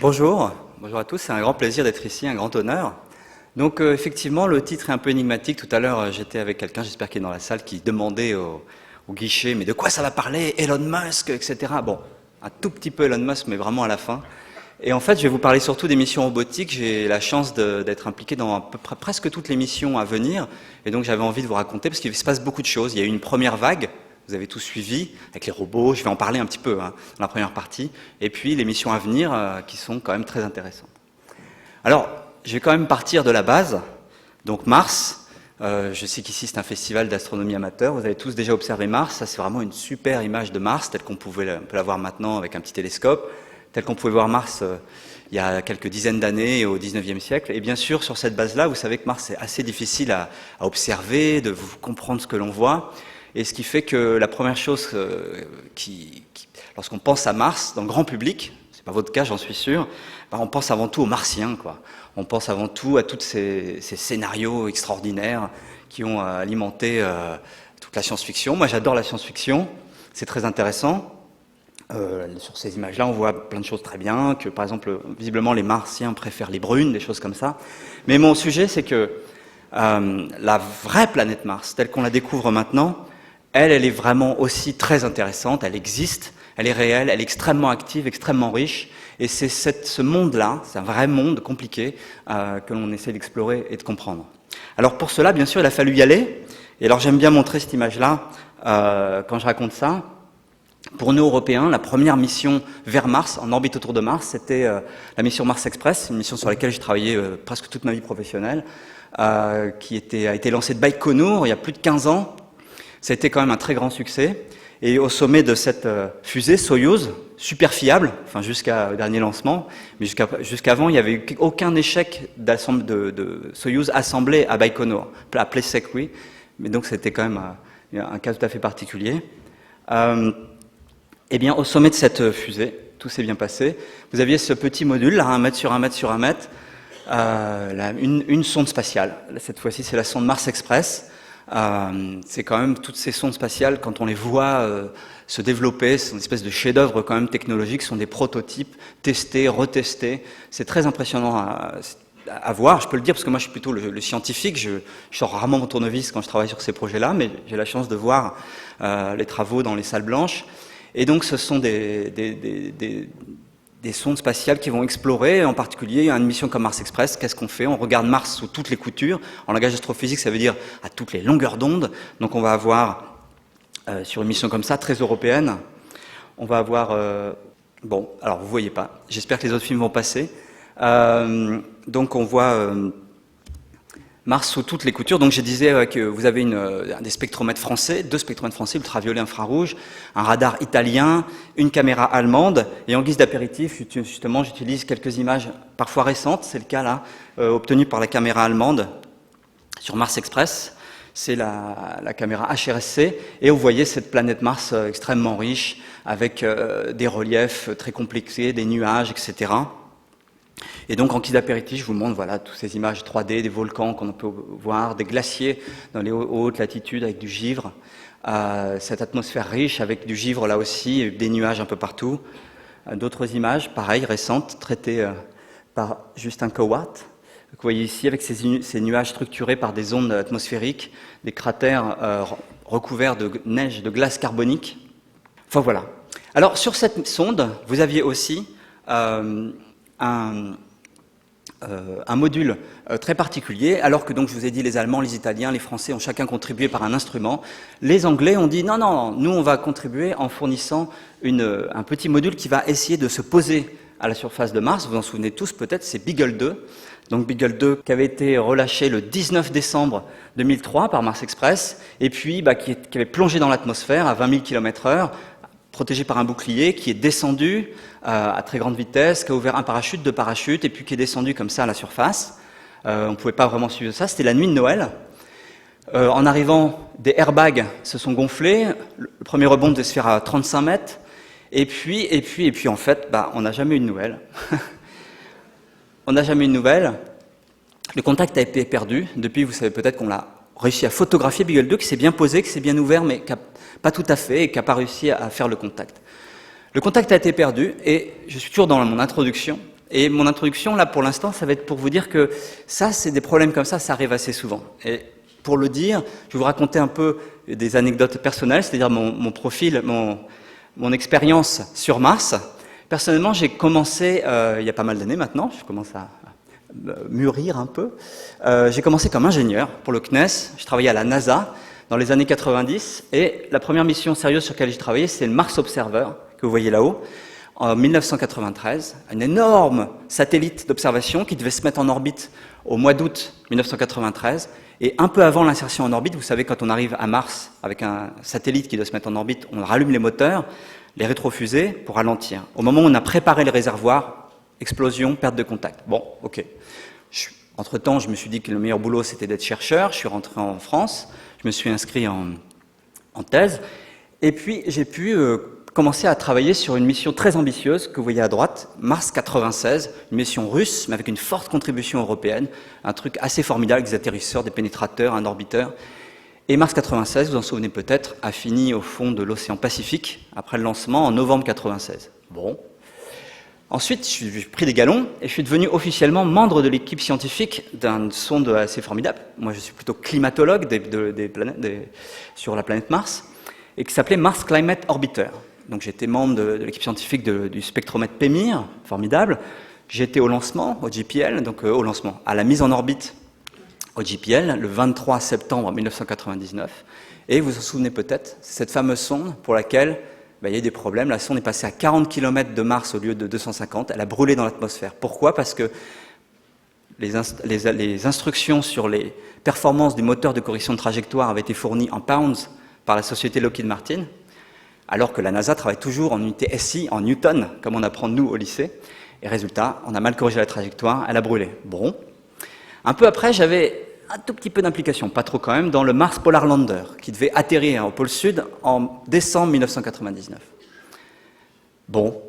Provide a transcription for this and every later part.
Bonjour, bonjour à tous, c'est un grand plaisir d'être ici, un grand honneur. Donc effectivement, le titre est un peu énigmatique. Tout à l'heure, j'étais avec quelqu'un, j'espère qu'il est dans la salle, qui demandait au guichet, mais de quoi ça va parler, Elon Musk, etc. Bon, un tout petit peu Elon Musk, mais vraiment à la fin. Et en fait, je vais vous parler surtout des missions robotiques. J'ai la chance d'être impliqué dans à peu près presque toutes les missions à venir. Et donc j'avais envie de vous raconter, parce qu'il se passe beaucoup de choses. Il y a eu une première vague, vous avez tout suivi, avec les robots, je vais en parler un petit peu dans la première partie. Et puis les missions à venir, qui sont quand même très intéressantes. Alors, je vais quand même partir de la base. Donc Mars, je sais qu'ici c'est un festival d'astronomie amateur. Vous avez tous déjà observé Mars. Ça, c'est vraiment une super image de Mars, telle qu'on peut la voir maintenant avec un petit télescope, telle qu'on pouvait voir Mars il y a quelques dizaines d'années au 19e siècle. Et bien sûr, sur cette base-là, vous savez que Mars est assez difficile à observer, de vous comprendre ce que l'on voit. Et ce qui fait que la première chose lorsqu'on pense à Mars, dans le grand public, c'est pas votre cas, j'en suis sûr, on pense avant tout aux Martiens, quoi. On pense avant tout à tous ces scénarios extraordinaires qui ont alimenté toute la science-fiction. Moi, j'adore la science-fiction, c'est très intéressant. Sur ces images-là, on voit plein de choses très bien, que par exemple, visiblement, les Martiens préfèrent les brunes, des choses comme ça. Mais mon sujet, c'est que la vraie planète Mars, telle qu'on la découvre maintenant, elle est vraiment aussi très intéressante, elle existe, elle est réelle, elle est extrêmement active, extrêmement riche, et c'est ce monde-là, c'est un vrai monde compliqué que l'on essaie d'explorer et de comprendre. Alors pour cela, bien sûr, il a fallu y aller, et alors j'aime bien montrer cette image-là quand je raconte ça. Pour nous, Européens, la première mission vers Mars, en orbite autour de Mars, c'était la mission Mars Express, une mission sur laquelle j'ai travaillé presque toute ma vie professionnelle, qui a été lancée de Baïkonour il y a plus de 15 ans. Ça a été quand même un très grand succès. Et au sommet de cette fusée, Soyouz, super fiable, enfin jusqu'au dernier lancement, mais jusqu'avant, il n'y avait eu aucun échec de Soyouz assemblé à Baïkonour, à Plesetsk, oui. Mais donc c'était quand même un cas tout à fait particulier. Eh bien, au sommet de cette fusée, tout s'est bien passé. Vous aviez ce petit module, là, 1 mètre sur 1 mètre sur 1 mètre, une sonde spatiale. Cette fois-ci, c'est la sonde Mars Express. C'est quand même toutes ces sondes spatiales, quand on les voit se développer, c'est une espèce de chef-d'œuvre quand même technologique, ce sont des prototypes testés, retestés. C'est très impressionnant à voir, je peux le dire, parce que moi je suis plutôt le scientifique, je sors rarement mon tournevis quand je travaille sur ces projets-là, mais j'ai la chance de voir les travaux dans les salles blanches. Et donc ce sont des sondes spatiales qui vont explorer, en particulier une mission comme Mars Express. Qu'est-ce qu'on fait? On regarde Mars sous toutes les coutures. En langage astrophysique, ça veut dire à toutes les longueurs d'onde. Donc on va avoir, sur une mission comme ça, très européenne, on va avoir... bon, alors vous ne voyez pas. J'espère que les autres films vont passer. Donc on voit... Mars sous toutes les coutures. Donc je disais que vous avez des spectromètres français, 2 spectromètres français, ultraviolet, infrarouge, un radar italien, une caméra allemande. Et en guise d'apéritif, justement, j'utilise quelques images parfois récentes. C'est le cas là, obtenu par la caméra allemande sur Mars Express. C'est la caméra HRSC. Et vous voyez cette planète Mars extrêmement riche, avec des reliefs très complexés, des nuages, etc. Et donc en guise d'apéritif, je vous montre voilà, toutes ces images 3D, des volcans qu'on peut voir, des glaciers dans les hautes latitudes avec du givre, cette atmosphère riche avec du givre là aussi, des nuages un peu partout. D'autres images, pareilles, récentes, traitées par Justin Kowat, que vous voyez ici avec ces nuages structurés par des ondes atmosphériques, des cratères recouverts de neige, de glace carbonique. Enfin voilà. Alors sur cette sonde, vous aviez aussi... un module très particulier, alors que donc je vous ai dit les Allemands, les Italiens, les Français ont chacun contribué par un instrument. Les Anglais ont dit non, nous on va contribuer en fournissant un petit module qui va essayer de se poser à la surface de Mars. Vous vous en souvenez tous peut-être, c'est Beagle 2. Donc Beagle 2 qui avait été relâché le 19 décembre 2003 par Mars Express, et puis qui avait plongé dans l'atmosphère à 20 000 km/h, protégé par un bouclier, qui est descendu à très grande vitesse, qui a ouvert un parachute, 2 parachutes, et puis qui est descendu comme ça à la surface. On ne pouvait pas vraiment suivre ça, c'était la nuit de Noël. En arrivant, des airbags se sont gonflés, le premier rebond devait se faire à 35 mètres, et puis en fait, on n'a jamais eu de nouvelles. On n'a jamais eu de nouvelles. Le contact a été perdu. Depuis, vous savez peut-être qu'on l'a réussi à photographier Beagle 2, qui s'est bien posé, qui s'est bien ouvert, mais qui n'a pas tout à fait, et qui n'a pas réussi à faire le contact. Le contact a été perdu, et je suis toujours dans mon introduction, Et mon introduction, là, pour l'instant, ça va être pour vous dire que ça, c'est des problèmes comme ça arrive assez souvent. Et pour le dire, je vais vous raconter un peu des anecdotes personnelles, c'est-à-dire mon profil, mon expérience sur Mars. Personnellement, j'ai commencé, il y a pas mal d'années maintenant, je commence à mûrir un peu. J'ai commencé comme ingénieur pour le CNES, je travaillais à la NASA dans les années 90, et la première mission sérieuse sur laquelle j'ai travaillé, c'est le Mars Observer, que vous voyez là-haut, en 1993, un énorme satellite d'observation qui devait se mettre en orbite au mois d'août 1993, et un peu avant l'insertion en orbite, vous savez, quand on arrive à Mars avec un satellite qui doit se mettre en orbite, on rallume les moteurs, les rétrofusées pour ralentir. Au moment où on a préparé les réservoirs, explosion, perte de contact. Bon, ok. Entre-temps, je me suis dit que le meilleur boulot, c'était d'être chercheur. Je suis rentré en France, je me suis inscrit en thèse, et puis j'ai pu commencer à travailler sur une mission très ambitieuse que vous voyez à droite, Mars 96, une mission russe, mais avec une forte contribution européenne, un truc assez formidable, avec des atterrisseurs, des pénétrateurs, un orbiteur. Et Mars 96, vous en souvenez peut-être, a fini au fond de l'océan Pacifique, après le lancement en novembre 96. Bon. Ensuite, j'ai pris des galons et je suis devenu officiellement membre de l'équipe scientifique d'une sonde assez formidable. Moi, je suis plutôt climatologue sur la planète Mars, et qui s'appelait Mars Climate Orbiter. Donc j'étais membre de l'équipe scientifique du spectromètre PEMIR, formidable. J'étais au lancement, au JPL, donc au lancement, à la mise en orbite au JPL, le 23 septembre 1999. Et vous vous en souvenez peut-être, c'est cette fameuse sonde pour laquelle il y a eu des problèmes. La sonde est passée à 40 km de Mars au lieu de 250. Elle a brûlé dans l'atmosphère. Pourquoi ? Parce que les instructions sur les performances du moteur de correction de trajectoire avaient été fournies en pounds par la société Lockheed Martin, alors que la NASA travaille toujours en unité SI, en newton, comme on apprend nous au lycée. Et résultat, on a mal corrigé la trajectoire, elle a brûlé. Bon. Un peu après, j'avais un tout petit peu d'implication, pas trop quand même, dans le Mars Polar Lander, qui devait atterrir au pôle Sud en décembre 1999. Bon,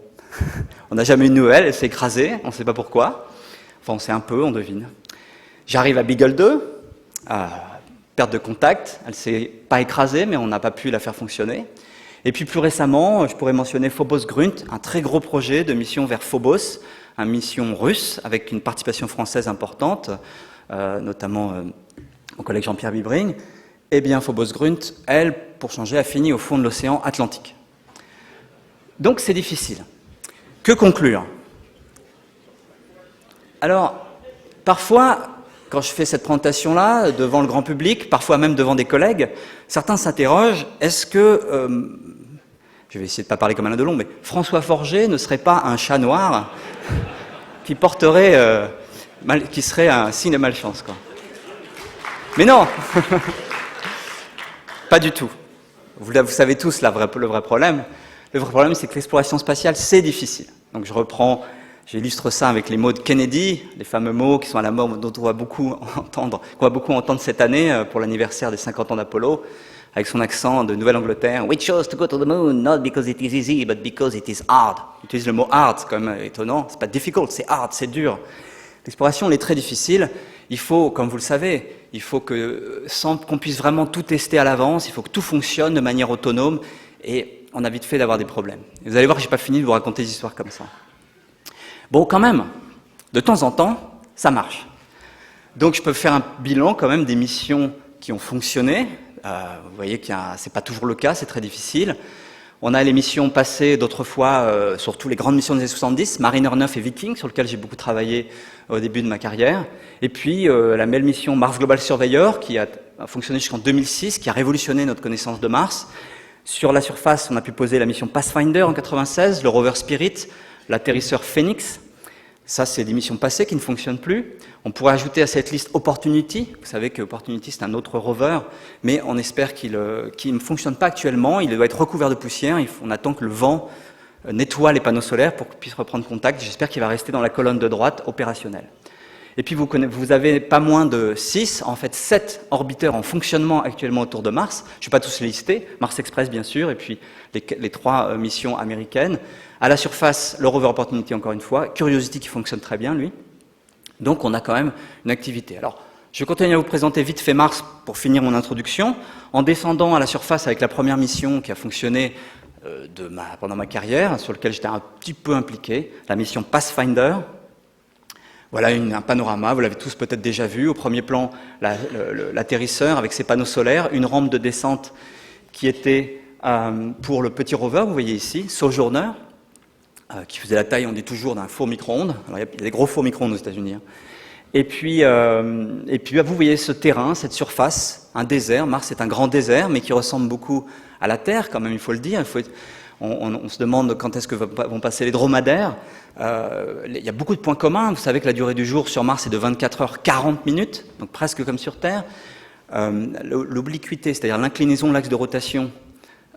on n'a jamais eu de nouvelles, elle s'est écrasée, on ne sait pas pourquoi. Enfin, on sait un peu, on devine. J'arrive à Beagle 2, perte de contact, elle ne s'est pas écrasée, mais on n'a pas pu la faire fonctionner. Et puis plus récemment, je pourrais mentionner Phobos Grunt, un très gros projet de mission vers Phobos, une mission russe avec une participation française importante, notamment mon collègue Jean-Pierre Bibring. Eh bien, Phobos Grunt, elle, pour changer, a fini au fond de l'océan Atlantique. Donc c'est difficile. Que conclure ? Alors, parfois, quand je fais cette présentation-là, devant le grand public, parfois même devant des collègues, certains s'interrogent, est-ce que, je vais essayer de ne pas parler comme Alain Delon, mais François Forget ne serait pas un chat noir qui porterait, qui serait un signe de malchance, quoi. Mais non. Pas du tout. Vous savez tous le vrai problème. Le vrai problème, c'est que l'exploration spatiale, c'est difficile. Donc j'illustre ça avec les mots de Kennedy, les fameux mots qui sont à la mode, dont on va beaucoup entendre cette année pour l'anniversaire des 50 ans d'Apollo, avec son accent de Nouvelle-Angleterre. We chose to go to the moon, not because it is easy, but because it is hard. Il utilise le mot hard, c'est quand même étonnant. C'est pas difficult, c'est hard, c'est dur. L'exploration, elle est très difficile. Il faut, comme vous le savez, il faut que, sans qu'on puisse vraiment tout tester à l'avance, il faut que tout fonctionne de manière autonome, et on a vite fait d'avoir des problèmes. Et vous allez voir que j'ai pas fini de vous raconter des histoires comme ça. Bon, quand même, de temps en temps, ça marche. Donc je peux faire un bilan quand même des missions qui ont fonctionné. Vous voyez que c'est pas toujours le cas, c'est très difficile. On a les missions passées d'autrefois, surtout les grandes missions des années 70, Mariner 9 et Viking, sur lesquelles j'ai beaucoup travaillé au début de ma carrière. Et puis la belle mission Mars Global Surveyor, qui a fonctionné jusqu'en 2006, qui a révolutionné notre connaissance de Mars. Sur la surface, on a pu poser la mission Pathfinder en 96, le rover Spirit, l'atterrisseur Phoenix. Ça, c'est des missions passées qui ne fonctionnent plus. On pourrait ajouter à cette liste Opportunity. Vous savez que Opportunity, c'est un autre rover, mais on espère qu'il ne fonctionne pas actuellement. Il doit être recouvert de poussière. On attend que le vent nettoie les panneaux solaires pour qu'il puisse reprendre contact. J'espère qu'il va rester dans la colonne de droite opérationnelle. Et puis, vous avez pas moins de 7 orbiteurs en fonctionnement actuellement autour de Mars. Je ne vais pas tous les lister. Mars Express, bien sûr, et puis les 3 missions américaines. À la surface, le rover Opportunity, encore une fois. Curiosity qui fonctionne très bien, lui. Donc, on a quand même une activité. Alors, je vais continuer à vous présenter vite fait Mars pour finir mon introduction. En descendant à la surface avec la première mission qui a fonctionné pendant ma carrière, sur laquelle j'étais un petit peu impliqué, la mission Pathfinder, Voilà un panorama, vous l'avez tous peut-être déjà vu. Au premier plan, l'atterrisseur avec ses panneaux solaires, une rampe de descente qui était pour le petit rover, vous voyez ici, Sojourner, qui faisait la taille, on dit toujours, d'un four micro-ondes. Alors, il y a des gros fours micro-ondes aux États-Unis. Hein. Et puis, vous voyez ce terrain, cette surface, un désert. Mars est un grand désert, mais qui ressemble beaucoup à la Terre, quand même, il faut le dire. On se demande quand est-ce que vont passer les dromadaires. Il y a beaucoup de points communs. Vous savez que la durée du jour sur Mars est de 24 heures 40 minutes, donc presque comme sur Terre. L'obliquité, c'est-à-dire l'inclinaison de l'axe de rotation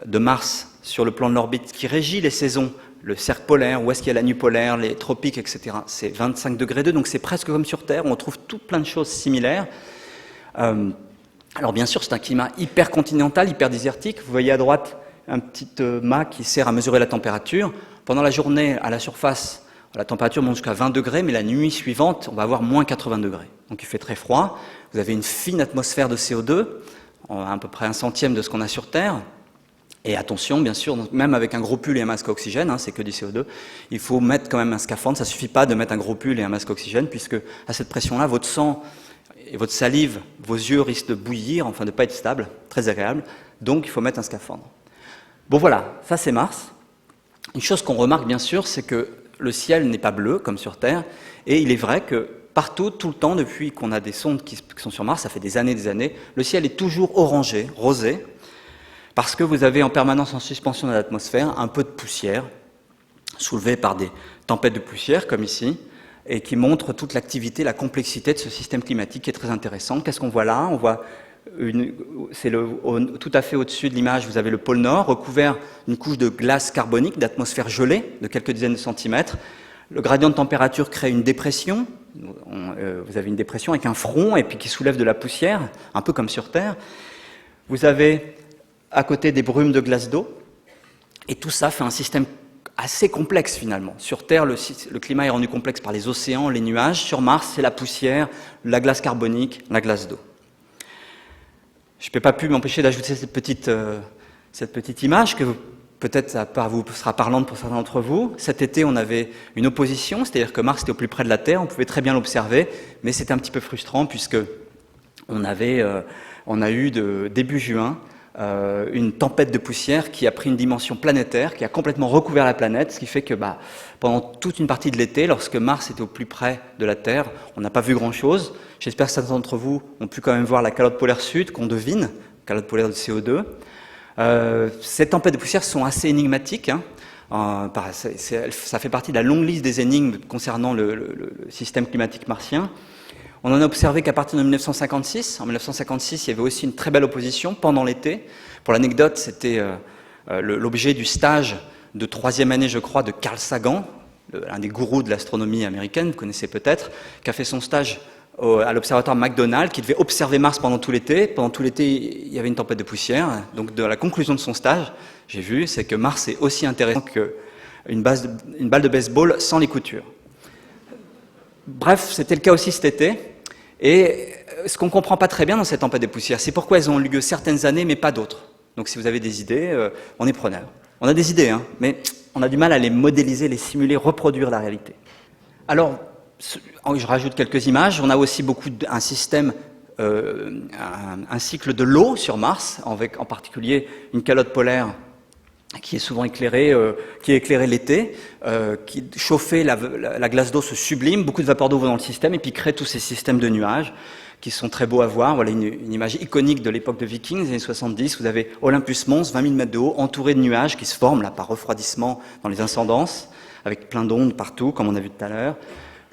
de Mars sur le plan de l'orbite qui régit les saisons, le cercle polaire, où est-ce qu'il y a la nuit polaire, les tropiques, etc. C'est 25 degrés 2, donc c'est presque comme sur Terre, on trouve tout plein de choses similaires. Alors bien sûr, c'est un climat hyper continental, hyper désertique. Vous voyez à droite un petit mât qui sert à mesurer la température. Pendant la journée, à la surface, la température monte jusqu'à 20 degrés, mais la nuit suivante, on va avoir moins 80 degrés. Donc il fait très froid. Vous avez une fine atmosphère de CO2, à peu près 1/100 de ce qu'on a sur Terre. Et attention, bien sûr, même avec un gros pull et un masque à oxygène, c'est que du CO2, il faut mettre quand même un scaphandre. Ça ne suffit pas de mettre un gros pull et un masque à oxygène, puisque à cette pression-là, votre sang et votre salive, vos yeux risquent de bouillir, enfin de ne pas être stable, très agréable. Donc il faut mettre un scaphandre. Bon voilà, ça c'est Mars. Une chose qu'on remarque bien sûr, c'est que le ciel n'est pas bleu comme sur Terre, et il est vrai que partout, tout le temps, depuis qu'on a des sondes qui sont sur Mars, ça fait des années, le ciel est toujours orangé, rosé, parce que vous avez en permanence en suspension dans l'atmosphère un peu de poussière, soulevée par des tempêtes de poussière, comme ici, et qui montre toute l'activité, la complexité de ce système climatique qui est très intéressant. Qu'est-ce qu'on voit là? On voit, tout à fait au-dessus de l'image, vous avez le pôle Nord, recouvert d'une couche de glace carbonique, d'atmosphère gelée, de quelques dizaines de centimètres. Le gradient de température crée une dépression. Vous avez une dépression avec un front, et puis qui soulève de la poussière, un peu comme sur Terre. Vous avez à côté des brumes de glace d'eau, et tout ça fait un système assez complexe finalement. Sur Terre, le climat est rendu complexe par les océans, les nuages. Sur Mars, c'est la poussière, la glace carbonique, la glace d'eau. Je n'ai pas pu m'empêcher d'ajouter cette petite image que peut-être ça vous sera parlante pour certains d'entre vous. Cet été, on avait une opposition, c'est-à-dire que Mars était au plus près de la Terre, on pouvait très bien l'observer, mais c'était un petit peu frustrant puisque on a eu début juin une tempête de poussière qui a pris une dimension planétaire, qui a complètement recouvert la planète, ce qui fait que pendant toute une partie de l'été, lorsque Mars était au plus près de la Terre, on n'a pas vu grand-chose. J'espère que certains d'entre vous ont pu quand même voir la calotte polaire sud, qu'on devine, calotte polaire de CO2. Ces tempêtes de poussière sont assez énigmatiques. Ça fait partie de la longue liste des énigmes concernant le système climatique martien. On en a observé qu'à partir de 1956. En 1956, il y avait aussi une très belle opposition pendant l'été. Pour l'anecdote, c'était l'objet du stage de 3e année, je crois, de Carl Sagan, un des gourous de l'astronomie américaine, vous connaissez peut-être, qui a fait son stage à l'observatoire McDonald, qui devait observer Mars pendant tout l'été. Pendant tout l'été, il y avait une tempête de poussière. Donc, de la conclusion de son stage, j'ai vu, c'est que Mars est aussi intéressant qu'une balle de baseball sans les coutures. Bref, c'était le cas aussi cet été. Et ce qu'on ne comprend pas très bien dans cette tempête de poussière, c'est pourquoi elles ont eu lieu certaines années, mais pas d'autres. Donc si vous avez des idées, on est preneur. On a des idées, mais on a du mal à les modéliser, les simuler, reproduire la réalité. Alors, je rajoute quelques images. On a aussi un système, un cycle de l'eau sur Mars, avec en particulier une calotte polaire qui est souvent éclairée, qui est éclairée l'été, qui chauffait la glace d'eau se sublime, beaucoup de vapeur d'eau vont dans le système et puis crée tous ces systèmes de nuages qui sont très beaux à voir. Voilà une image iconique de l'époque de Vikings, des années 70. Vous avez Olympus Mons, 20 000 mètres de haut, entouré de nuages qui se forment là par refroidissement dans les ascendances, avec plein d'ondes partout, comme on a vu tout à l'heure.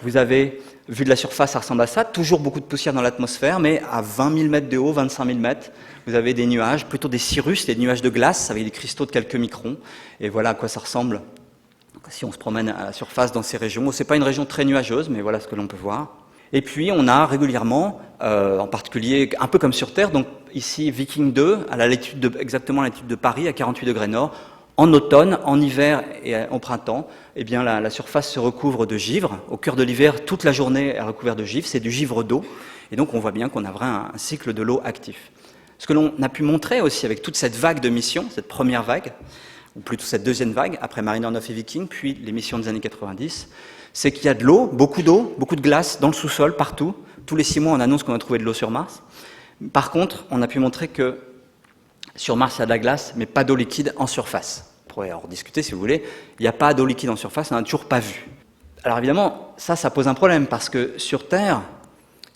Vous avez, vu de la surface, ça ressemble à ça, toujours beaucoup de poussière dans l'atmosphère, mais à 20 000 mètres de haut, 25 000 mètres, vous avez des nuages, plutôt des cirrus, des nuages de glace avec des cristaux de quelques microns. Et voilà à quoi ça ressemble si on se promène à la surface dans ces régions. Ce n'est pas une région très nuageuse, mais voilà ce que l'on peut voir. Et puis on a régulièrement, en particulier un peu comme sur Terre, donc ici Viking 2, exactement à la latitude de Paris, à 48 degrés nord, en automne, en hiver et au printemps, eh bien la surface se recouvre de givre. Au cœur de l'hiver, toute la journée est recouverte de givre, c'est du givre d'eau. Et donc on voit bien qu'on a vraiment un cycle de l'eau actif. Ce que l'on a pu montrer aussi avec toute cette vague de missions, cette première vague, ou plutôt cette deuxième vague, après Mariner 9 et Viking, puis les missions des années 90, c'est qu'il y a de l'eau, beaucoup de glace dans le sous-sol, partout. Tous les 6 mois, on annonce qu'on a trouvé de l'eau sur Mars. Par contre, on a pu montrer que sur Mars, il y a de la glace, mais pas d'eau liquide en surface. On pourrait en discuter si vous voulez. Il n'y a pas d'eau liquide en surface, on n'a toujours pas vu. Alors évidemment, ça pose un problème, parce que sur Terre,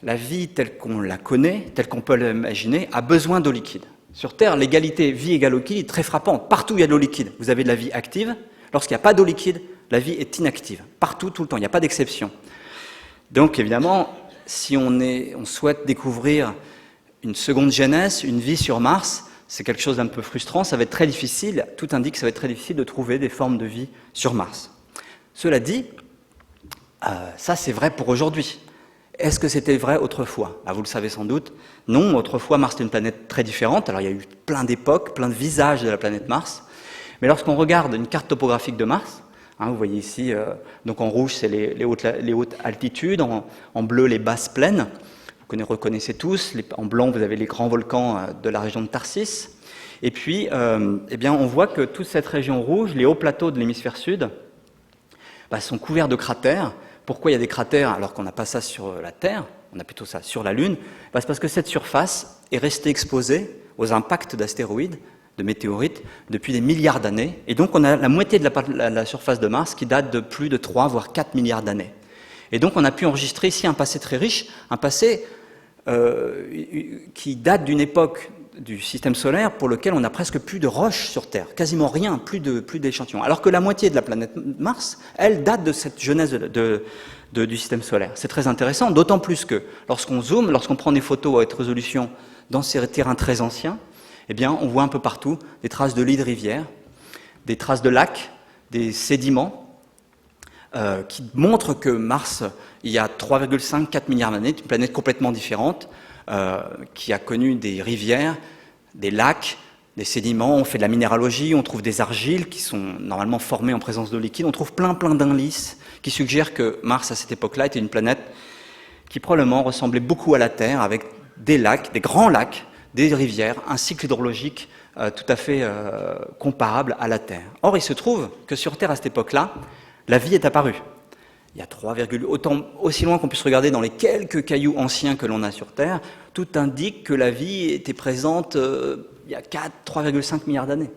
la vie telle qu'on la connaît, telle qu'on peut l'imaginer, a besoin d'eau liquide. Sur Terre, l'égalité vie égale eau liquide est très frappante. Partout où il y a de l'eau liquide, vous avez de la vie active. Lorsqu'il n'y a pas d'eau liquide, la vie est inactive. Partout, tout le temps, il n'y a pas d'exception. Donc évidemment, si on souhaite découvrir une seconde jeunesse, une vie sur Mars, c'est quelque chose d'un peu frustrant, ça va être très difficile, tout indique que ça va être très difficile de trouver des formes de vie sur Mars. Cela dit, ça c'est vrai pour aujourd'hui. Est-ce que c'était vrai autrefois? Vous le savez sans doute. Non, autrefois Mars était une planète très différente, alors il y a eu plein d'époques, plein de visages de la planète Mars, mais lorsqu'on regarde une carte topographique de Mars, vous voyez ici, donc en rouge c'est les hautes altitudes, en bleu les basses plaines, vous reconnaissez tous, en blanc vous avez les grands volcans de la région de Tharsis, et puis eh bien, on voit que toute cette région rouge, les hauts plateaux de l'hémisphère sud, sont couverts de cratères. Pourquoi il y a des cratères alors qu'on n'a pas ça sur la Terre, on a plutôt ça sur la Lune? C'est parce que cette surface est restée exposée aux impacts d'astéroïdes, de météorites, depuis des milliards d'années. Et donc on a la moitié de la surface de Mars qui date de plus de 3 voire 4 milliards d'années. Et donc on a pu enregistrer ici un passé très riche, un passé qui date d'une époque du système solaire pour lequel on n'a presque plus de roches sur Terre, quasiment rien, plus d'échantillons. Alors que la moitié de la planète Mars, elle date de cette jeunesse du système solaire. C'est très intéressant, d'autant plus que lorsqu'on zoome, lorsqu'on prend des photos à haute résolution dans ces terrains très anciens, eh bien, on voit un peu partout des traces de lits de rivières, des traces de lacs, des sédiments, qui montrent que Mars, il y a 3,5-4 milliards d'années, une planète complètement différente, qui a connu des rivières, des lacs, des sédiments. On fait de la minéralogie, on trouve des argiles qui sont normalement formées en présence d'eau liquide. On trouve plein d'indices qui suggèrent que Mars, à cette époque-là, était une planète qui probablement ressemblait beaucoup à la Terre, avec des lacs, des grands lacs, des rivières, un cycle hydrologique tout à fait comparable à la Terre. Or, il se trouve que sur Terre, à cette époque-là, la vie est apparue. Il y a aussi loin qu'on puisse regarder dans les quelques cailloux anciens que l'on a sur Terre, tout indique que la vie était présente il y a 3,5 milliards d'années.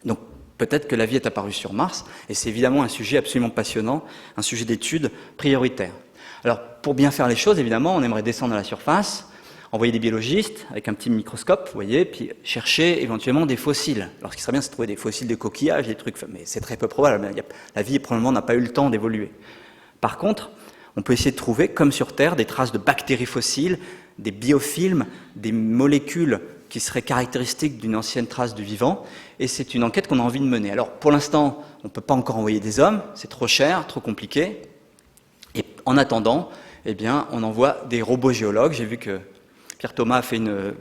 Donc peut-être que la vie est apparue sur Mars, et c'est évidemment un sujet absolument passionnant, un sujet d'étude prioritaire. Alors pour bien faire les choses, évidemment, on aimerait descendre à la surface, envoyer des biologistes avec un petit microscope, vous voyez, puis chercher éventuellement des fossiles. Alors ce qui serait bien, c'est de trouver des fossiles de coquillages, des trucs, mais c'est très peu probable, la vie probablement n'a pas eu le temps d'évoluer. Par contre, on peut essayer de trouver, comme sur Terre, des traces de bactéries fossiles, des biofilms, des molécules qui seraient caractéristiques d'une ancienne trace du vivant, et c'est une enquête qu'on a envie de mener. Alors pour l'instant, on ne peut pas encore envoyer des hommes, c'est trop cher, trop compliqué, et en attendant, eh bien, on envoie des robots géologues. J'ai vu que Pierre Thomas a fait une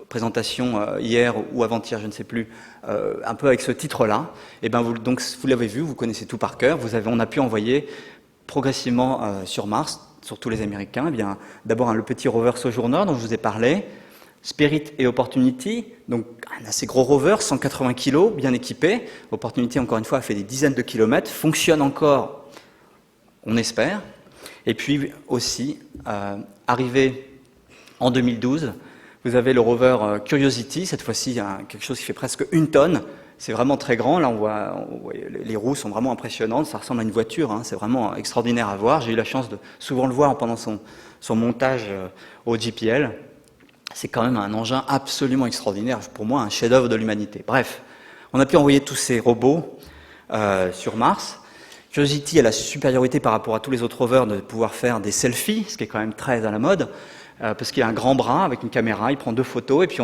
présentation hier ou avant-hier, je ne sais plus, un peu avec ce titre-là. Et ben donc vous l'avez vu, vous connaissez tout par cœur. On a pu envoyer progressivement sur Mars, surtout les Américains. Eh bien, d'abord le petit rover Sojourner dont je vous ai parlé, Spirit et Opportunity, donc un assez gros rover, 180 kg, bien équipé. Opportunity, encore une fois, a fait des dizaines de kilomètres, fonctionne encore, on espère. Et puis aussi, arrivé en 2012, vous avez le rover Curiosity, cette fois-ci quelque chose qui fait presque 1 tonne. C'est vraiment très grand, là on voit les roues sont vraiment impressionnantes, ça ressemble à une voiture, c'est vraiment extraordinaire à voir. J'ai eu la chance de souvent le voir pendant son montage au JPL. C'est quand même un engin absolument extraordinaire, pour moi un chef-d'œuvre de l'humanité. Bref, on a pu envoyer tous ces robots sur Mars. Curiosity a la supériorité par rapport à tous les autres rovers de pouvoir faire des selfies, ce qui est quand même très à la mode, parce qu'il a un grand bras avec une caméra, il prend 2 photos, et puis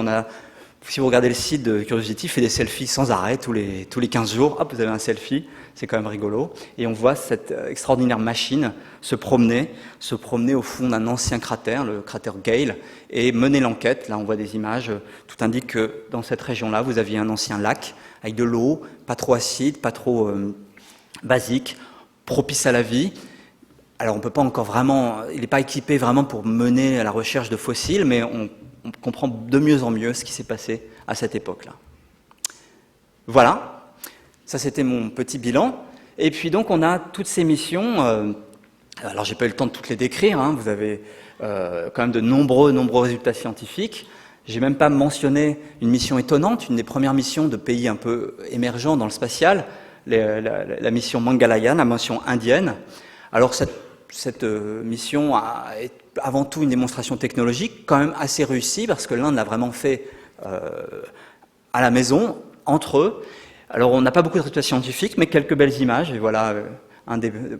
si vous regardez le site de Curiosity, il fait des selfies sans arrêt, tous les 15 jours, hop, vous avez un selfie, c'est quand même rigolo. Et on voit cette extraordinaire machine se promener au fond d'un ancien cratère, le cratère Gale, et mener l'enquête. Là, on voit des images, tout indique que dans cette région-là, vous aviez un ancien lac avec de l'eau, pas trop acide, pas trop basique, propice à la vie. Alors on peut pas encore vraiment, il n'est pas équipé vraiment pour mener à la recherche de fossiles, mais on comprend de mieux en mieux ce qui s'est passé à cette époque-là. Voilà, ça c'était mon petit bilan. Et puis donc on a toutes ces missions, alors j'ai pas eu le temps de toutes les décrire, hein, vous avez quand même de nombreux résultats scientifiques. J'ai même pas mentionné une mission étonnante, une des premières missions de pays un peu émergents dans le spatial, la mission Mangalyaan, la mission indienne. Alors cette mission est avant tout une démonstration technologique, quand même assez réussie, parce que l'Inde l'a vraiment fait à la maison, entre eux. Alors on n'a pas beaucoup de résultats scientifiques, mais quelques belles images, et voilà,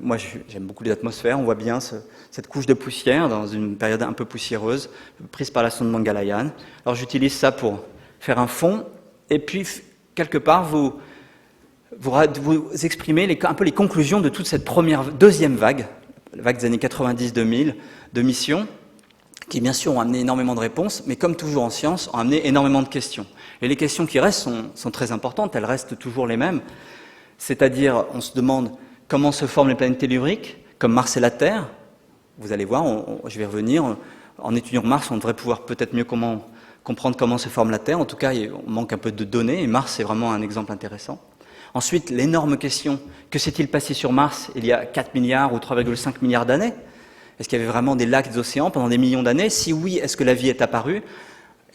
moi j'aime beaucoup les atmosphères, on voit bien cette couche de poussière dans une période un peu poussiéreuse, prise par la sonde Mangalyaan. Alors j'utilise ça pour faire un fond, et puis quelque part vous exprimez un peu les conclusions de toute cette deuxième vague, la vague des années 90-2000, de missions, qui bien sûr ont amené énormément de réponses, mais comme toujours en science, ont amené énormément de questions. Et les questions qui restent sont très importantes, elles restent toujours les mêmes. C'est-à-dire, on se demande comment se forment les planètes telluriques, comme Mars et la Terre. Vous allez voir, je vais revenir. En étudiant Mars, on devrait pouvoir peut-être mieux comprendre comment se forme la Terre. En tout cas, on manque un peu de données, et Mars est vraiment un exemple intéressant. Ensuite, l'énorme question, que s'est-il passé sur Mars il y a 4 milliards ou 3,5 milliards d'années? Est-ce qu'il y avait vraiment des lacs, des océans pendant des millions d'années? Si oui, est-ce que la vie est apparue?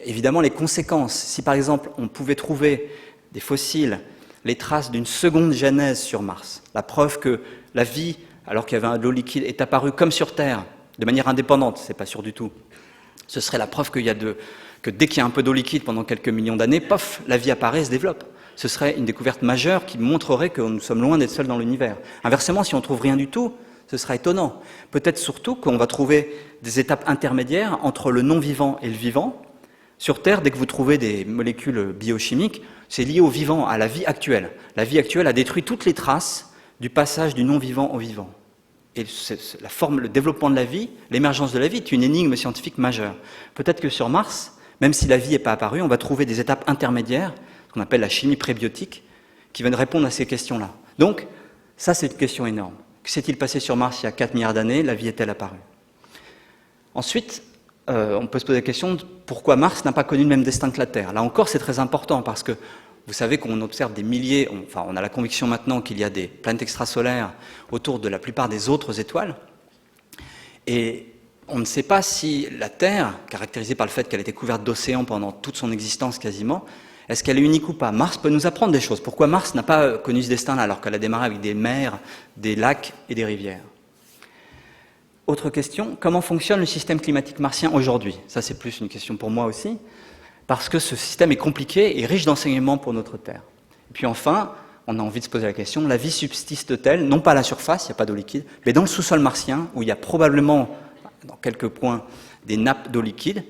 Évidemment, les conséquences. Si par exemple, on pouvait trouver des fossiles, les traces d'une seconde genèse sur Mars, la preuve que la vie, alors qu'il y avait de l'eau liquide, est apparue comme sur Terre, de manière indépendante, c'est pas sûr du tout. Ce serait la preuve que dès qu'il y a un peu d'eau liquide pendant quelques millions d'années, pof, la vie apparaît et se développe. Ce serait une découverte majeure qui montrerait que nous sommes loin d'être seuls dans l'univers. Inversement, si on trouve rien du tout, ce sera étonnant. Peut-être surtout qu'on va trouver des étapes intermédiaires entre le non-vivant et le vivant. Sur Terre, dès que vous trouvez des molécules biochimiques, c'est lié au vivant, à la vie actuelle. La vie actuelle a détruit toutes les traces du passage du non-vivant au vivant. Et le développement de la vie, l'émergence de la vie est une énigme scientifique majeure. Peut-être que sur Mars, même si la vie n'est pas apparue, on va trouver des étapes intermédiaires, ce qu'on appelle la chimie prébiotique, qui viennent répondre à ces questions-là. Donc, ça c'est une question énorme. Que s'est-il passé sur Mars il y a 4 milliards d'années? La vie est-elle apparue? Ensuite, on peut se poser la question de pourquoi Mars n'a pas connu le même destin que la Terre. Là encore, c'est très important parce que vous savez qu'on observe des milliers, on a la conviction maintenant qu'il y a des planètes extrasolaires autour de la plupart des autres étoiles. Et on ne sait pas si la Terre, caractérisée par le fait qu'elle était couverte d'océans pendant toute son existence quasiment, est-ce qu'elle est unique ou pas? Mars peut nous apprendre des choses. Pourquoi Mars n'a pas connu ce destin-là alors qu'elle a démarré avec des mers, des lacs et des rivières? Autre question, comment fonctionne le système climatique martien aujourd'hui? Ça, c'est plus une question pour moi aussi, parce que ce système est compliqué et riche d'enseignements pour notre Terre. Et puis enfin, on a envie de se poser la question, la vie subsiste-t-elle, non pas à la surface, il n'y a pas d'eau liquide, mais dans le sous-sol martien, où il y a probablement, dans quelques points, des nappes d'eau liquide,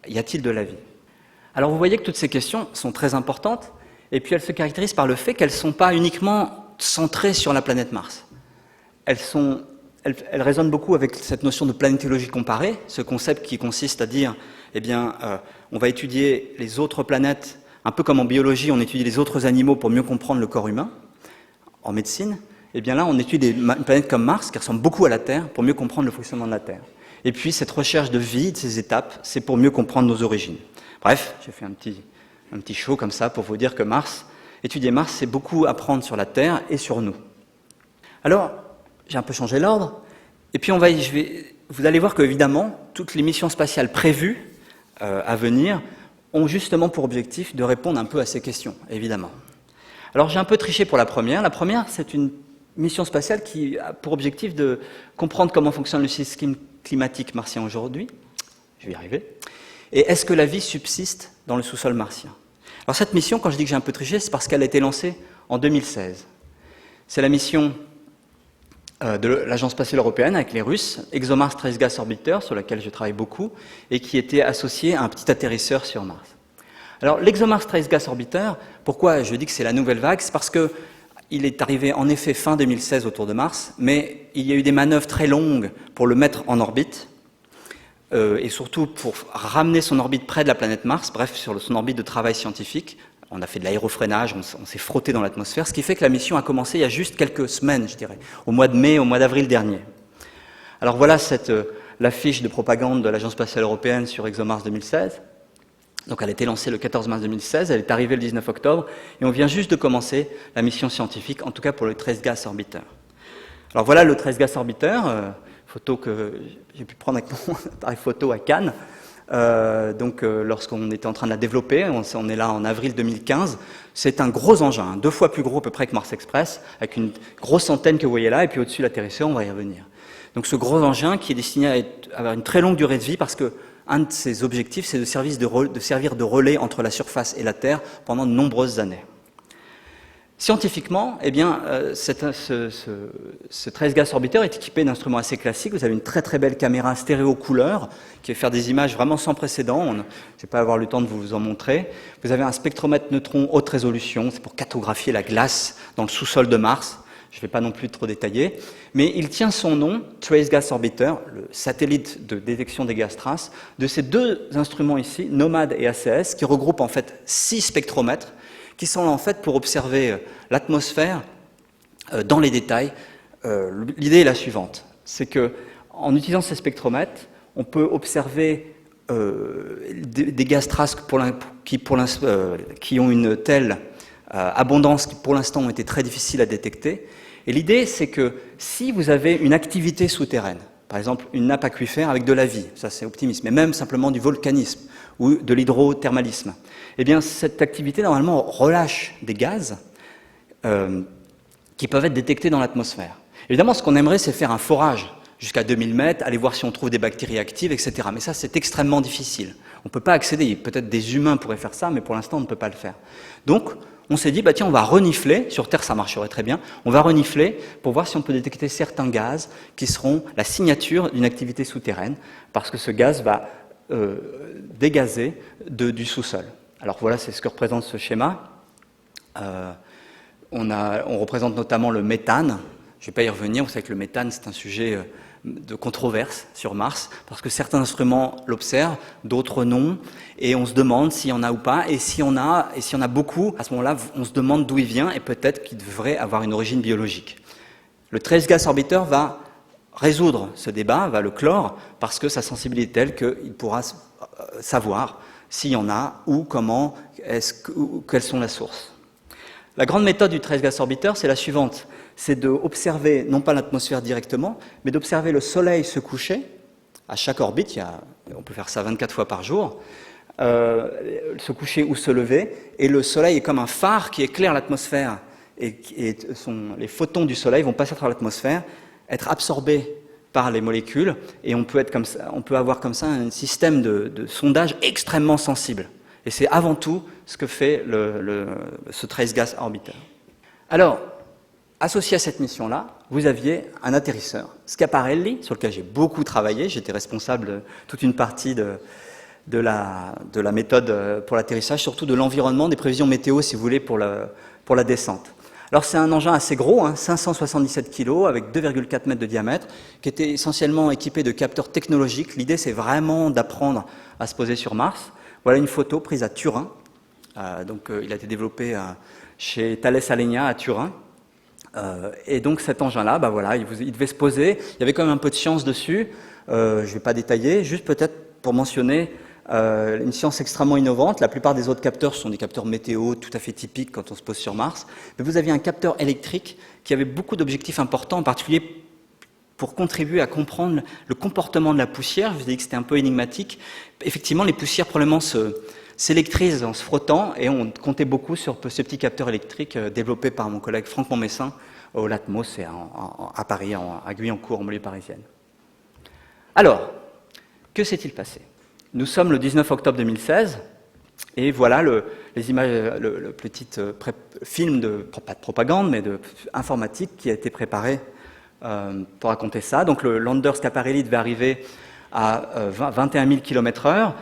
y a-t-il de la vie? Alors vous voyez que toutes ces questions sont très importantes, et puis elles se caractérisent par le fait qu'elles ne sont pas uniquement centrées sur la planète Mars. Elles résonnent beaucoup avec cette notion de planétologie comparée, ce concept qui consiste à dire, eh bien, on va étudier les autres planètes, un peu comme en biologie, on étudie les autres animaux pour mieux comprendre le corps humain. En médecine, eh bien là, on étudie une planète comme Mars, qui ressemble beaucoup à la Terre, pour mieux comprendre le fonctionnement de la Terre. Et puis, cette recherche de vie, de ces étapes, c'est pour mieux comprendre nos origines. Bref, j'ai fait un petit show comme ça pour vous dire que étudier Mars, c'est beaucoup apprendre sur la Terre et sur nous. Alors, j'ai un peu changé l'ordre, et puis vous allez voir qu'évidemment, toutes les missions spatiales prévues à venir ont justement pour objectif de répondre un peu à ces questions, évidemment. Alors j'ai un peu triché pour la première. La première, c'est une mission spatiale qui a pour objectif de comprendre comment fonctionne le système climatique martien aujourd'hui. Je vais y arriver. Et est-ce que la vie subsiste dans le sous-sol martien? Alors cette mission, quand je dis que j'ai un peu triché, c'est parce qu'elle a été lancée en 2016. C'est la mission de l'Agence spatiale européenne avec les Russes, ExoMars Trace Gas Orbiter, sur laquelle je travaille beaucoup, et qui était associé à un petit atterrisseur sur Mars. Alors l'ExoMars Trace Gas Orbiter, pourquoi je dis que c'est la nouvelle vague? C'est parce qu'il est arrivé en effet fin 2016 autour de Mars, mais il y a eu des manœuvres très longues pour le mettre en orbite, et surtout pour ramener son orbite près de la planète Mars, bref, sur son orbite de travail scientifique. On a fait de l'aérofreinage, on s'est frotté dans l'atmosphère, ce qui fait que la mission a commencé il y a juste quelques semaines, je dirais, au mois de mai, au mois d'avril dernier. Alors voilà l'affiche de propagande de l'Agence spatiale européenne sur ExoMars 2016. Donc elle a été lancée le 14 mars 2016, elle est arrivée le 19 octobre, et on vient juste de commencer la mission scientifique, en tout cas pour le Trace Gas Orbiter. Alors voilà le Trace Gas Orbiter, photo que j'ai pu prendre avec mon appareil photo à Cannes. Lorsqu'on était en train de la développer, on est là en avril 2015, c'est un gros engin, 2 fois plus gros à peu près que Mars Express, avec une grosse antenne que vous voyez là, et puis au-dessus l'atterrisseur, on va y revenir. Donc ce gros engin qui est destiné à avoir une très longue durée de vie, parce que un de ses objectifs, c'est de servir de relais entre la surface et la Terre pendant de nombreuses années. Scientifiquement, eh bien, ce Trace Gas Orbiter est équipé d'instruments assez classiques. Vous avez une très très belle caméra stéréo couleur qui va faire des images vraiment sans précédent. Je ne vais pas avoir le temps de vous en montrer. Vous avez un spectromètre neutron haute résolution, c'est pour cartographier la glace dans le sous-sol de Mars. Je ne vais pas non plus trop détailler, mais il tient son nom, Trace Gas Orbiter, le satellite de détection des gaz traces, de ces 2 instruments ici, NOMAD et ACS, qui regroupent en fait 6 spectromètres, qui sont là en fait pour observer l'atmosphère dans les détails. L'idée est la suivante, c'est que en utilisant ces spectromètres, on peut observer des gaz traces qui ont une telle abondance qui pour l'instant ont été très difficiles à détecter. Et l'idée, c'est que si vous avez une activité souterraine, par exemple une nappe aquifère avec de la vie, ça c'est optimiste, mais même simplement du volcanisme ou de l'hydrothermalisme, eh bien cette activité normalement relâche des gaz qui peuvent être détectés dans l'atmosphère. Évidemment, ce qu'on aimerait, c'est faire un forage jusqu'à 2000 mètres, aller voir si on trouve des bactéries actives, etc. Mais ça, c'est extrêmement difficile. On ne peut pas accéder. Peut-être des humains pourraient faire ça, mais pour l'instant, on ne peut pas le faire. Donc, on s'est dit, bah tiens, on va renifler, sur Terre ça marcherait très bien, on va renifler pour voir si on peut détecter certains gaz qui seront la signature d'une activité souterraine, parce que ce gaz va dégazer du sous-sol. Alors voilà, c'est ce que représente ce schéma. On représente notamment le méthane. Je ne vais pas y revenir, vous savez que le méthane c'est un sujet de controverse sur Mars, parce que certains instruments l'observent, d'autres non, et on se demande s'il y en a ou pas, et s'il y en a beaucoup, à ce moment-là, on se demande d'où il vient, et peut-être qu'il devrait avoir une origine biologique. Le Trace Gas Orbiter va résoudre ce débat, va le clore, parce que sa sensibilité est telle qu'il pourra savoir s'il y en a, ou comment, quelles sont les sources. La grande méthode du Trace Gas Orbiter, c'est la suivante. C'est d'observer, non pas l'atmosphère directement, mais d'observer le Soleil se coucher. À chaque orbite, on peut faire ça 24 fois par jour, se coucher ou se lever, et le Soleil est comme un phare qui éclaire l'atmosphère, et les photons du Soleil vont passer à travers l'atmosphère, être absorbés par les molécules, et on peut avoir comme ça un système de sondage extrêmement sensible. Et c'est avant tout ce que fait ce Trace Gas Orbiter. Alors, associé à cette mission-là, vous aviez un atterrisseur, Schiaparelli, sur lequel j'ai beaucoup travaillé. J'étais responsable de toute une partie de la méthode pour l'atterrissage, surtout de l'environnement, des prévisions météo, si vous voulez, pour la descente. Alors c'est un engin assez gros, 577 kg, avec 2,4 mètres de diamètre, qui était essentiellement équipé de capteurs technologiques. L'idée, c'est vraiment d'apprendre à se poser sur Mars. Voilà une photo prise à Turin. Il a été développé chez Thales Alenia à Turin. Et donc cet engin-là, il devait se poser. Il y avait quand même un peu de science dessus. Je ne vais pas détailler, juste peut-être pour mentionner une science extrêmement innovante. La plupart des autres capteurs sont des capteurs météo tout à fait typiques quand on se pose sur Mars. Mais vous aviez un capteur électrique qui avait beaucoup d'objectifs importants, en particulier pour contribuer à comprendre le comportement de la poussière. Je vous ai dit que c'était un peu énigmatique. Effectivement, les poussières probablement s'électrisent en se frottant, et on comptait beaucoup sur ce petit capteur électrique développé par mon collègue Franck Montmessin au Latmos et à Paris, à Guyancourt, en banlieue parisienne. Alors, que s'est-il passé ? Nous sommes le 19 octobre 2016, et voilà les images, le petit film pas de propagande, mais informatique qui a été préparé pour raconter ça. Donc le lander Schiaparelli devait arriver à 21 000 km/h.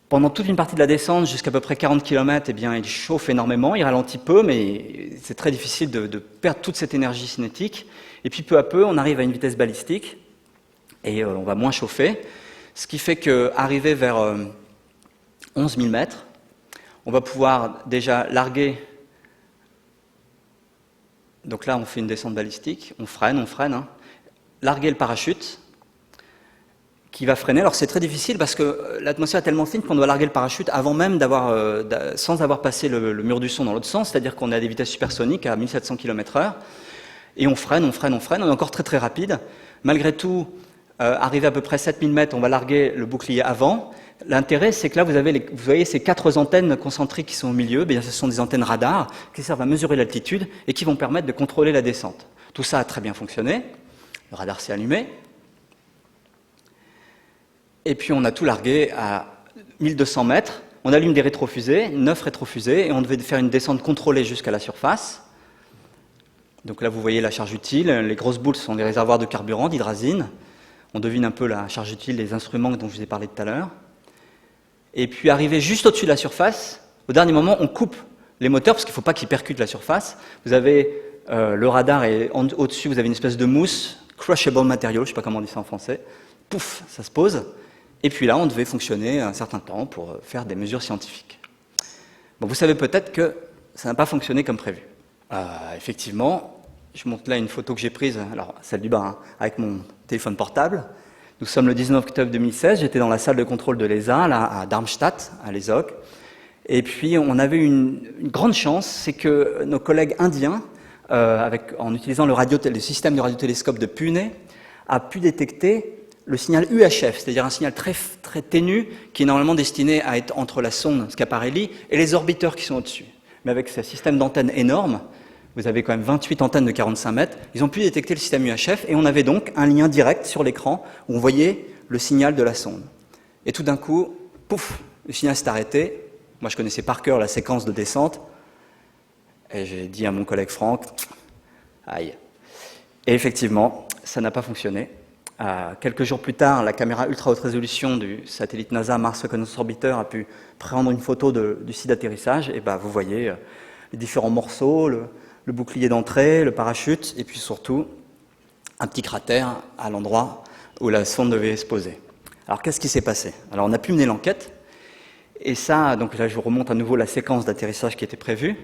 Pendant toute une partie de la descente, jusqu'à peu près 40 km, il chauffe énormément, il ralentit peu, mais c'est très difficile de perdre toute cette énergie cinétique. Et puis peu à peu, on arrive à une vitesse balistique, et on va moins chauffer, ce qui fait qu'arrivé vers 11 000 mètres, on va pouvoir déjà larguer. Donc là, on fait une descente balistique, on freine, larguer le parachute, qui va freiner. Alors c'est très difficile parce que l'atmosphère est tellement fine qu'on doit larguer le parachute avant même sans avoir passé le mur du son dans l'autre sens, c'est-à-dire qu'on est à des vitesses supersoniques à 1700 km/h, et on freine, on est encore très très rapide. Malgré tout, arrivé à peu près 7000 mètres, on va larguer le bouclier avant. L'intérêt, c'est que là, vous voyez ces 4 antennes concentriques qui sont au milieu, bien, ce sont des antennes radar qui servent à mesurer l'altitude et qui vont permettre de contrôler la descente. Tout ça a très bien fonctionné, le radar s'est allumé, et puis on a tout largué à 1200 mètres, on allume des rétrofusées, 9 rétrofusées, et on devait faire une descente contrôlée jusqu'à la surface. Donc là, vous voyez la charge utile, les grosses boules sont des réservoirs de carburant, d'hydrazine. On devine un peu la charge utile des instruments dont je vous ai parlé tout à l'heure. Et puis, arrivé juste au-dessus de la surface, au dernier moment, on coupe les moteurs, parce qu'il ne faut pas qu'ils percutent la surface. Vous avez le radar, et au-dessus, vous avez une espèce de mousse, crushable material, je ne sais pas comment on dit ça en français. Pouf, ça se pose. Et puis là, on devait fonctionner un certain temps pour faire des mesures scientifiques. Bon, vous savez peut-être que ça n'a pas fonctionné comme prévu. Effectivement, je montre là une photo que j'ai prise, alors celle du bas, hein, avec mon téléphone portable. Nous sommes le 19 octobre 2016, j'étais dans la salle de contrôle de l'ESA, là, à Darmstadt, à l'ESOC. Et puis, on avait une grande chance, c'est que nos collègues indiens, en utilisant le système de radiotélescope de Pune, a pu détecter le signal UHF, c'est-à-dire un signal très, très ténu qui est normalement destiné à être entre la sonde Schiaparelli et les orbiteurs qui sont au-dessus. Mais avec ce système d'antennes énorme, vous avez quand même 28 antennes de 45 mètres, ils ont pu détecter le système UHF et on avait donc un lien direct sur l'écran où on voyait le signal de la sonde. Et tout d'un coup, pouf, le signal s'est arrêté. Moi, je connaissais par cœur la séquence de descente et j'ai dit à mon collègue Franck, aïe. Et effectivement, ça n'a pas fonctionné. Quelques jours plus tard, la caméra ultra haute résolution du satellite NASA Mars Reconnaissance Orbiter a pu prendre une photo du site d'atterrissage et vous voyez les différents morceaux, le bouclier d'entrée, le parachute et puis surtout un petit cratère à l'endroit où la sonde devait se poser. Alors qu'est-ce qui s'est passé? Alors on a pu mener l'enquête et ça, donc là je vous remonte à nouveau la séquence d'atterrissage qui était prévue.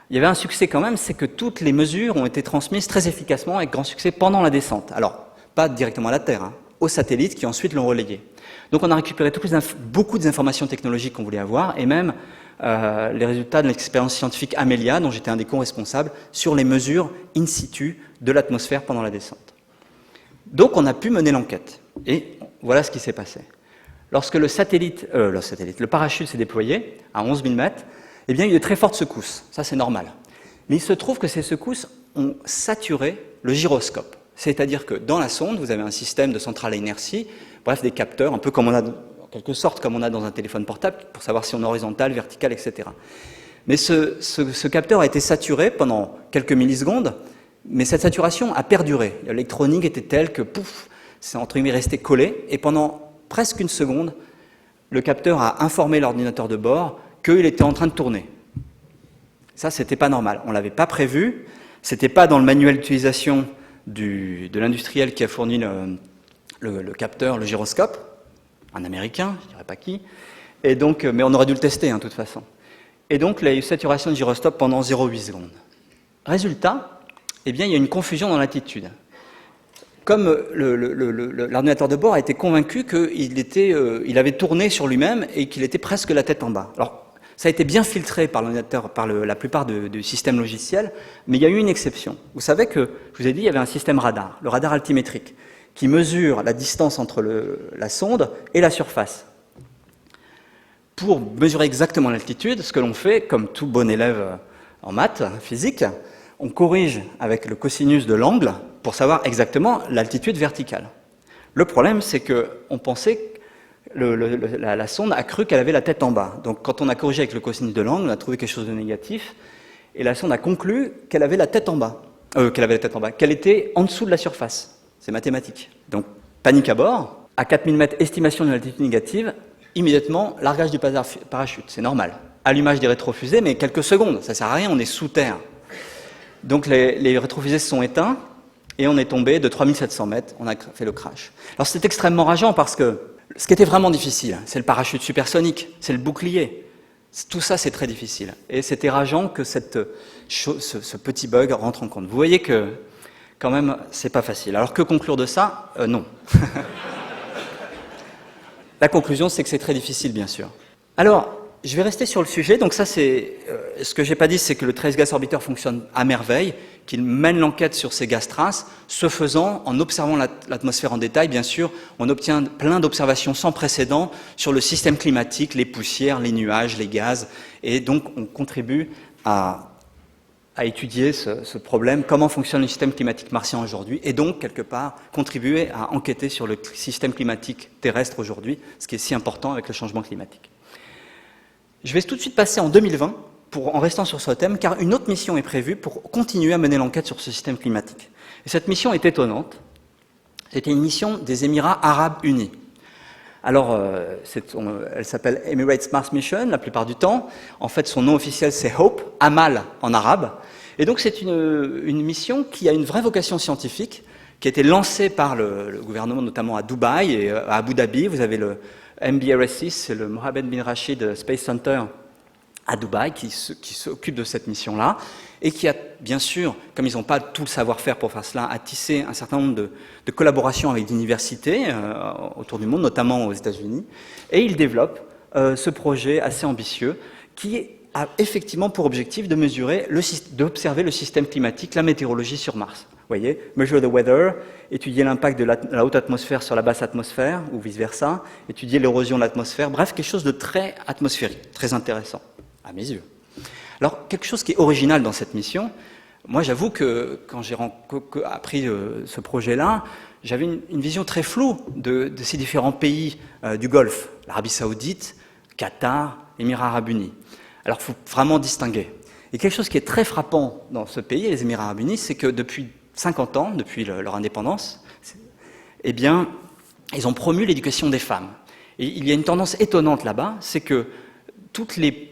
Il y avait un succès quand même, c'est que toutes les mesures ont été transmises très efficacement avec grand succès pendant la descente. Alors pas directement à la Terre, hein, aux satellites qui ensuite l'ont relayé. Donc on a récupéré beaucoup des informations technologiques qu'on voulait avoir, et même les résultats de l'expérience scientifique Amelia, dont j'étais un des co-responsables, sur les mesures in situ de l'atmosphère pendant la descente. Donc on a pu mener l'enquête, et voilà ce qui s'est passé. Lorsque le parachute s'est déployé à 11 000 mètres, eh bien il y a eu de très fortes secousses, ça c'est normal. Mais il se trouve que ces secousses ont saturé le gyroscope. C'est-à-dire que dans la sonde, vous avez un système de centrale à inertie, bref, des capteurs, un peu comme on a, en quelque sorte, comme on a dans un téléphone portable, pour savoir si on est horizontal, vertical, etc. Mais ce capteur a été saturé pendant quelques millisecondes, mais cette saturation a perduré. L'électronique était telle que, pouf, c'est entre guillemets resté collé, et pendant presque une seconde, le capteur a informé l'ordinateur de bord qu'il était en train de tourner. Ça, c'était pas normal. On l'avait pas prévu, c'était pas dans le manuel d'utilisation de l'industriel qui a fourni le capteur, le gyroscope, un Américain, je ne dirais pas qui, et donc, mais on aurait dû le tester, hein, de toute façon. Et donc, il y a eu saturation de gyroscope pendant 0,8 secondes. Résultat, eh bien, il y a une confusion dans l'attitude. Comme l'ordinateur de bord a été convaincu qu'il avait tourné sur lui-même et qu'il était presque la tête en bas. Alors, ça a été bien filtré par l'ordinateur, par la plupart du système logiciel, mais il y a eu une exception. Vous savez que, je vous ai dit, il y avait un système radar, le radar altimétrique, qui mesure la distance entre la sonde et la surface. Pour mesurer exactement l'altitude, ce que l'on fait, comme tout bon élève en maths, physique, on corrige avec le cosinus de l'angle pour savoir exactement l'altitude verticale. Le problème, c'est qu'on pensait la sonde a cru qu'elle avait la tête en bas. Donc quand on a corrigé avec le cosinus de l'angle, on a trouvé quelque chose de négatif, et la sonde a conclu qu'elle avait la tête en bas, qu'elle était en dessous de la surface. C'est mathématique. Donc panique à bord, à 4000 mètres, estimation de l'altitude négative, immédiatement largage du parachute, c'est normal. Allumage des rétrofusées, mais quelques secondes, ça sert à rien, on est sous terre. Donc les rétrofusées se sont éteints, et on est tombé de 3700 mètres, on a fait le crash. Alors c'est extrêmement rageant parce que ce qui était vraiment difficile, c'est le parachute supersonique, c'est le bouclier. Tout ça, c'est très difficile. Et c'était rageant que ce petit bug rentre en compte. Vous voyez que, quand même, c'est pas facile. Alors que conclure de ça? Non. La conclusion, c'est que c'est très difficile, bien sûr. Alors, je vais rester sur le sujet. Donc ça, c'est ce que j'ai pas dit, c'est que le Trace Gas Orbiter fonctionne à merveille, qu'il mène l'enquête sur ces gaz traces. Ce faisant, en observant l'atmosphère en détail, bien sûr, on obtient plein d'observations sans précédent sur le système climatique, les poussières, les nuages, les gaz. Et donc, on contribue à étudier ce problème, comment fonctionne le système climatique martien aujourd'hui, et donc, quelque part, contribuer à enquêter sur le système climatique terrestre aujourd'hui, ce qui est si important avec le changement climatique. Je vais tout de suite passer en 2020, en restant sur ce thème, car une autre mission est prévue pour continuer à mener l'enquête sur ce système climatique. Et cette mission est étonnante. C'était une mission des Émirats Arabes Unis. Alors, elle s'appelle Emirates Mars Mission la plupart du temps. En fait, son nom officiel, c'est Hope, Amal en arabe. Et donc, c'est une mission qui a une vraie vocation scientifique, qui a été lancée par le gouvernement, notamment à Dubaï et à Abu Dhabi. Vous avez le MBRSC, c'est le Mohammed bin Rashid Space Center à Dubaï, qui s'occupe de cette mission-là, et qui a, bien sûr, comme ils n'ont pas tout le savoir-faire pour faire cela, a tissé un certain nombre de collaborations avec des universités autour du monde, notamment aux États-Unis, et ils développent ce projet assez ambitieux qui a effectivement pour objectif de mesurer, d'observer le système climatique, la météorologie sur Mars. Vous voyez, measure the weather, étudier l'impact de la haute atmosphère sur la basse atmosphère, ou vice-versa, étudier l'érosion de l'atmosphère, bref, quelque chose de très atmosphérique, très intéressant, à mes yeux. Alors, quelque chose qui est original dans cette mission, moi j'avoue que quand j'ai appris ce projet-là, j'avais une vision très floue de ces différents pays du Golfe, l'Arabie Saoudite, Qatar, Émirats Arabes Unis. Alors, il faut vraiment distinguer. Et quelque chose qui est très frappant dans ce pays, les Émirats Arabes Unis, c'est que depuis 50 ans, depuis leur indépendance, eh bien, ils ont promu l'éducation des femmes. Et il y a une tendance étonnante là-bas, c'est que tous les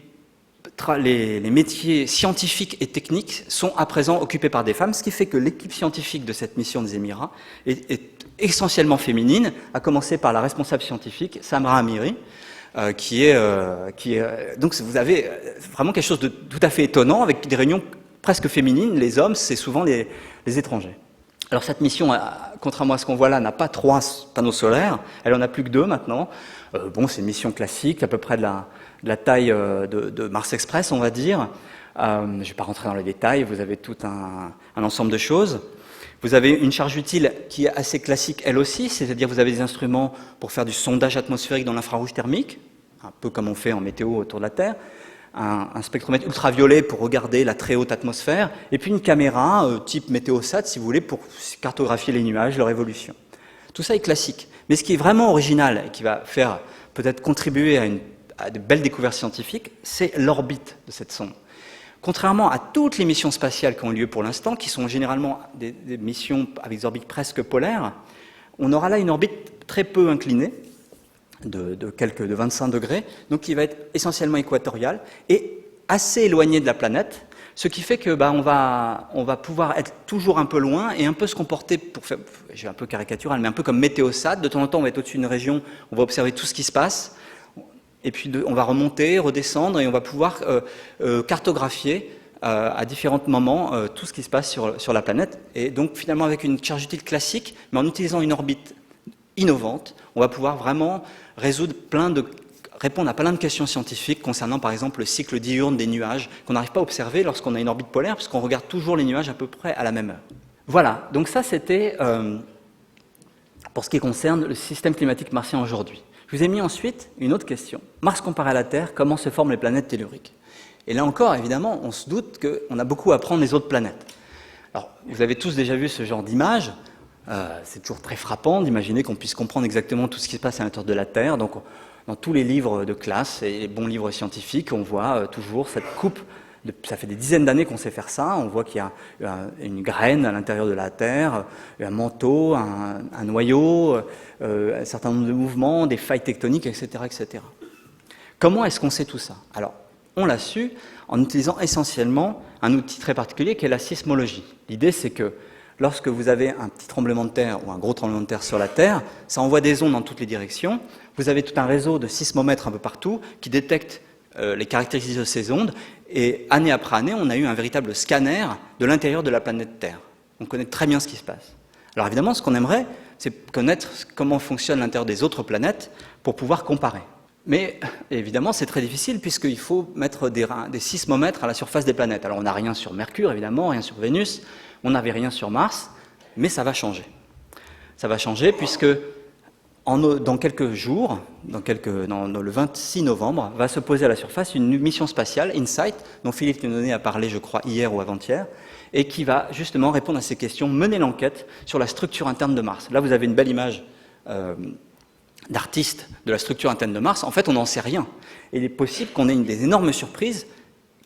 métiers scientifiques et techniques sont à présent occupés par des femmes, ce qui fait que l'équipe scientifique de cette mission des Émirats est essentiellement féminine, à commencer par la responsable scientifique, Samra Amiri, donc vous avez vraiment quelque chose de tout à fait étonnant, avec des réunions presque féminines. Les hommes, c'est souvent les étrangers. Alors cette mission, contrairement à ce qu'on voit là, n'a pas 3 panneaux solaires, elle en a plus que 2 maintenant. C'est une mission classique, à peu près de la taille de Mars Express, on va dire. Je ne vais pas rentrer dans les détails, vous avez tout un ensemble de choses. Vous avez une charge utile qui est assez classique elle aussi, c'est-à-dire vous avez des instruments pour faire du sondage atmosphérique dans l'infrarouge thermique, un peu comme on fait en météo autour de la Terre, un spectromètre ultraviolet pour regarder la très haute atmosphère, et puis une caméra type météosat, si vous voulez, pour cartographier les nuages, leur évolution. Tout ça est classique. Mais ce qui est vraiment original et qui va faire peut-être contribuer à de belles découvertes scientifiques, c'est l'orbite de cette sonde. Contrairement à toutes les missions spatiales qui ont lieu pour l'instant, qui sont généralement des missions avec des orbites presque polaires, on aura là une orbite très peu inclinée, de 25 degrés, donc qui va être essentiellement équatoriale et assez éloignée de la planète, ce qui fait que on va pouvoir être toujours un peu loin et un peu se comporter, pour faire, j'ai un peu caricatural, mais un peu comme météosat. De temps en temps, on va être au-dessus d'une région, on va observer tout ce qui se passe, et puis on va remonter, redescendre, et on va pouvoir cartographier à différents moments tout ce qui se passe sur la planète. Et donc finalement avec une charge utile classique, mais en utilisant une orbite innovante, on va pouvoir vraiment répondre à plein de questions scientifiques concernant par exemple le cycle diurne des nuages qu'on n'arrive pas à observer lorsqu'on a une orbite polaire, puisqu'on regarde toujours les nuages à peu près à la même heure. Voilà, donc ça c'était pour ce qui concerne le système climatique martien aujourd'hui. Je vous ai mis ensuite une autre question. Mars comparé à la Terre, comment se forment les planètes telluriques? Et là encore, évidemment, on se doute qu'on a beaucoup à apprendre des autres planètes. Alors, vous avez tous déjà vu ce genre d'image. C'est toujours très frappant d'imaginer qu'on puisse comprendre exactement tout ce qui se passe à l'intérieur de la Terre. Donc, dans tous les livres de classe et les bons livres scientifiques, on voit toujours cette coupe. Ça fait des dizaines d'années qu'on sait faire ça. On voit qu'il y a une graine à l'intérieur de la Terre, un manteau, un noyau, un certain nombre de mouvements, des failles tectoniques, etc., etc. Comment est-ce qu'on sait tout ça? Alors, on l'a su en utilisant essentiellement un outil très particulier qui est la sismologie. L'idée, c'est que lorsque vous avez un petit tremblement de terre ou un gros tremblement de terre sur la Terre, ça envoie des ondes dans toutes les directions. Vous avez tout un réseau de sismomètres un peu partout qui détectent les caractéristiques de ces ondes. Et année après année, on a eu un véritable scanner de l'intérieur de la planète Terre. On connaît très bien ce qui se passe. Alors évidemment, ce qu'on aimerait, c'est connaître comment fonctionne l'intérieur des autres planètes pour pouvoir comparer. Mais évidemment, c'est très difficile puisqu'il faut mettre des sismomètres à la surface des planètes. Alors on n'a rien sur Mercure, évidemment, rien sur Vénus, on n'avait rien sur Mars, mais ça va changer. Ça va changer puisque dans quelques jours, dans le 26 novembre, va se poser à la surface une mission spatiale, InSight, dont Philippe Dieudonné a parlé, je crois, hier ou avant-hier, et qui va justement répondre à ces questions, mener l'enquête sur la structure interne de Mars. Là, vous avez une belle image d'artiste de la structure interne de Mars. En fait, on n'en sait rien. Et il est possible qu'on ait des énormes surprises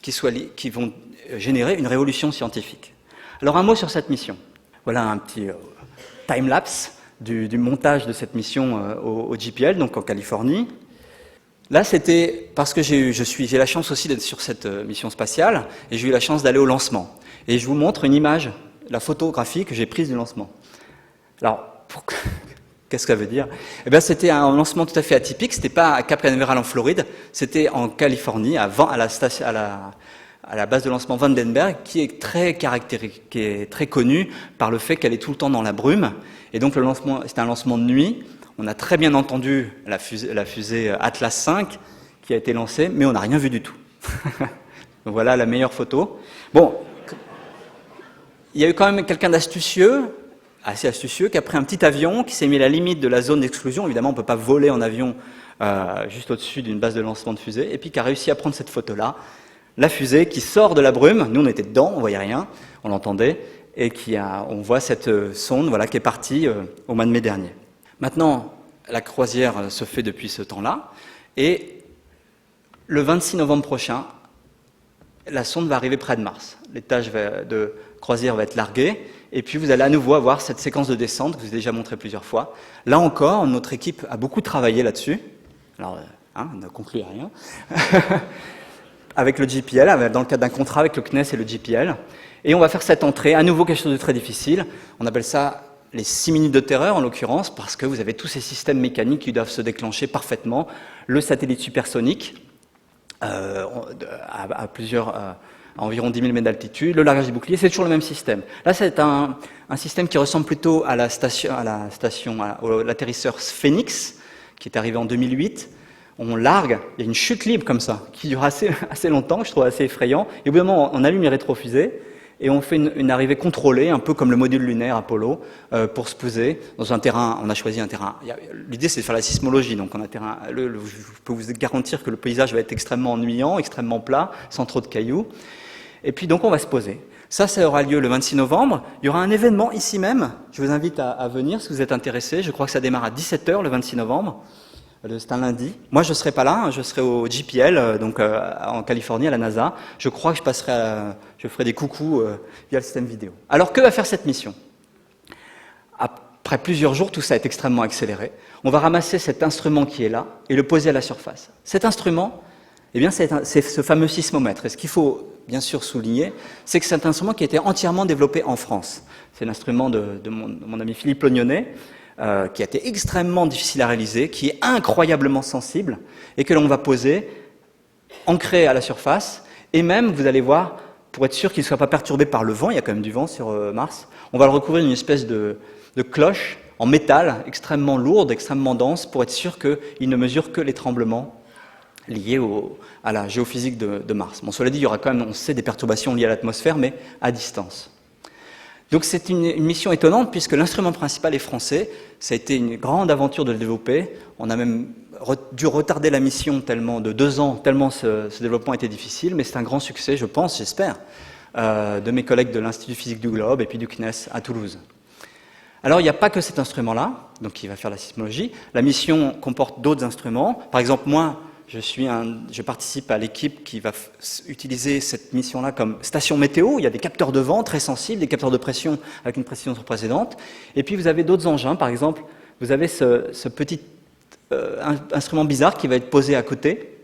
qui vont générer une révolution scientifique. Alors, un mot sur cette mission. Voilà un petit time-lapse du montage de cette mission au JPL, donc en Californie. Là, c'était parce que j'ai la chance aussi d'être sur cette mission spatiale, et j'ai eu la chance d'aller au lancement. Et je vous montre une image, la photographie que j'ai prise du lancement. Alors, qu'est-ce que ça veut dire? Eh bien, c'était un lancement tout à fait atypique. C'était pas à Cap Canaveral en Floride, c'était en Californie, à la base de lancement Vandenberg, qui est très connue par le fait qu'elle est tout le temps dans la brume. Et donc, le lancement, c'était un lancement de nuit. On a très bien entendu la fusée Atlas 5 qui a été lancée, mais on n'a rien vu du tout. Donc voilà la meilleure photo. Bon, il y a eu quand même quelqu'un d'astucieux, assez astucieux, qui a pris un petit avion, qui s'est mis à la limite de la zone d'exclusion. Évidemment, on ne peut pas voler en avion juste au-dessus d'une base de lancement de fusée, et puis qui a réussi à prendre cette photo-là. La fusée qui sort de la brume, nous on était dedans, on voyait rien, on l'entendait, et on voit cette sonde voilà, qui est partie au mois de mai dernier. Maintenant, la croisière se fait depuis ce temps-là, et le 26 novembre prochain, la sonde va arriver près de Mars. L'étage de croisière va être largué, et puis vous allez à nouveau avoir cette séquence de descente que je vous ai déjà montré plusieurs fois. Là encore, notre équipe a beaucoup travaillé là-dessus. Alors, on n'a conclu rien. Avec le JPL, dans le cadre d'un contrat avec le CNES et le JPL. Et on va faire cette entrée, à nouveau quelque chose de très difficile. On appelle ça les 6 minutes de terreur, en l'occurrence, parce que vous avez tous ces systèmes mécaniques qui doivent se déclencher parfaitement. Le satellite supersonique, à environ 10 000 mètres d'altitude, le largage du bouclier, c'est toujours le même système. Là, c'est un système qui ressemble plutôt à l'atterrisseur Phoenix, qui est arrivé en 2008. On largue, il y a une chute libre comme ça, qui dure assez longtemps, je trouve assez effrayant. Et au bout d'un moment, on allume les rétrofusées et on fait une arrivée contrôlée, un peu comme le module lunaire Apollo, pour se poser dans un terrain. On a choisi un terrain. L'idée, c'est de faire la sismologie. Donc, on a terrain. Je peux vous garantir que le paysage va être extrêmement ennuyant, extrêmement plat, sans trop de cailloux. Et puis, donc, on va se poser. Ça aura lieu le 26 novembre. Il y aura un événement ici même. Je vous invite à venir si vous êtes intéressés. Je crois que ça démarre à 17h le 26 novembre. C'est un lundi. Moi, je ne serai pas là, je serai au JPL, donc en Californie, à la NASA. Je crois que je ferai des coucous via le système vidéo. Alors, que va faire cette mission? Après plusieurs jours, tout ça est extrêmement accéléré. On va ramasser cet instrument qui est là et le poser à la surface. Cet instrument, eh bien, c'est ce fameux sismomètre. Et ce qu'il faut bien sûr souligner, c'est que c'est un instrument qui a été entièrement développé en France. C'est l'instrument de mon ami Philippe Lognonnet, qui a été extrêmement difficile à réaliser, qui est incroyablement sensible, et que l'on va poser, ancré à la surface, et même, vous allez voir, pour être sûr qu'il ne soit pas perturbé par le vent, il y a quand même du vent sur Mars, on va le recouvrir d'une espèce de cloche en métal, extrêmement lourde, extrêmement dense, pour être sûr qu'il ne mesure que les tremblements liés à la géophysique de Mars. Bon, cela dit, il y aura quand même, on sait, des perturbations liées à l'atmosphère, mais à distance. Donc c'est une mission étonnante puisque l'instrument principal est français. Ça a été une grande aventure de le développer. On a même dû retarder la mission de 2 ans, tellement ce développement était difficile. Mais c'est un grand succès, je pense, j'espère, de mes collègues de l'Institut physique du Globe et puis du CNES à Toulouse. Alors il n'y a pas que cet instrument-là, donc qui va faire la sismologie. La mission comporte d'autres instruments. Par exemple, moi, je participe à l'équipe qui va utiliser cette mission-là comme station météo. Il y a des capteurs de vent très sensibles, des capteurs de pression avec une précision sans précédente. Et puis vous avez d'autres engins. Par exemple, vous avez ce petit instrument bizarre qui va être posé à côté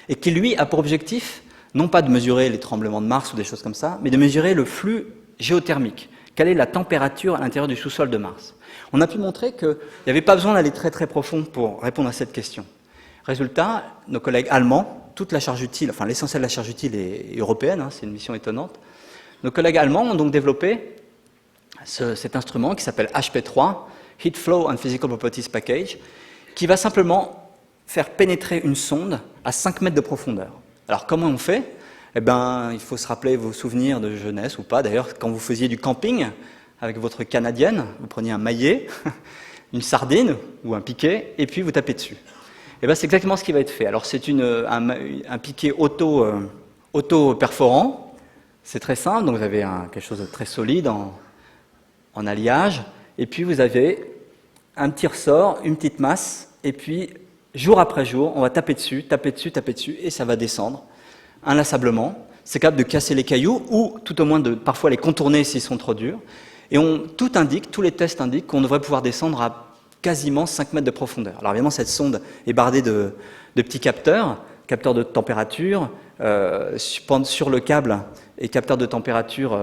et qui, lui, a pour objectif non pas de mesurer les tremblements de Mars ou des choses comme ça, mais de mesurer le flux géothermique. Quelle est la température à l'intérieur du sous-sol de Mars? On a pu montrer qu'il n'y avait pas besoin d'aller très très profond pour répondre à cette question. Résultat, nos collègues allemands, toute la charge utile, enfin l'essentiel de la charge utile est européenne, c'est une mission étonnante. Nos collègues allemands ont donc développé cet instrument qui s'appelle HP3 Heat Flow and Physical Properties Package, qui va simplement faire pénétrer une sonde à 5 mètres de profondeur. Alors comment on fait? Eh ben, il faut se rappeler vos souvenirs de jeunesse ou pas. D'ailleurs, quand vous faisiez du camping avec votre canadienne, vous preniez un maillet, une sardine ou un piquet, et puis vous tapez dessus. Eh ben, c'est exactement ce qui va être fait. Alors c'est un piquet auto-perforant. C'est très simple, donc vous avez quelque chose de très solide en alliage, et puis vous avez un petit ressort, une petite masse, et puis jour après jour, on va taper dessus, et ça va descendre inlassablement. C'est capable de casser les cailloux, ou tout au moins de parfois les contourner s'ils sont trop durs. Et tous les tests indiquent qu'on devrait pouvoir descendre à quasiment 5 mètres de profondeur. Alors évidemment, cette sonde est bardée de petits capteurs de température, sur le câble, et capteurs de température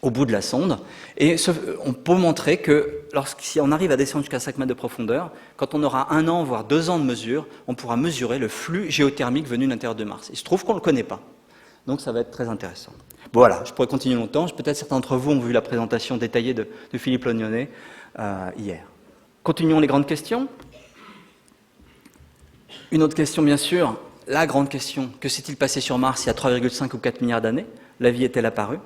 au bout de la sonde. Et on peut montrer que si on arrive à descendre jusqu'à 5 mètres de profondeur, quand on aura 1 an, voire 2 ans de mesure, on pourra mesurer le flux géothermique venu de l'intérieur de Mars. Il se trouve qu'on ne le connaît pas. Donc ça va être très intéressant. Bon, voilà, je pourrais continuer longtemps. Peut-être certains d'entre vous ont vu la présentation détaillée de Philippe Lognonnet hier. Continuons les grandes questions. Une autre question, bien sûr, la grande question. Que s'est-il passé sur Mars il y a 3,5 ou 4 milliards d'années? La vie est-elle apparue?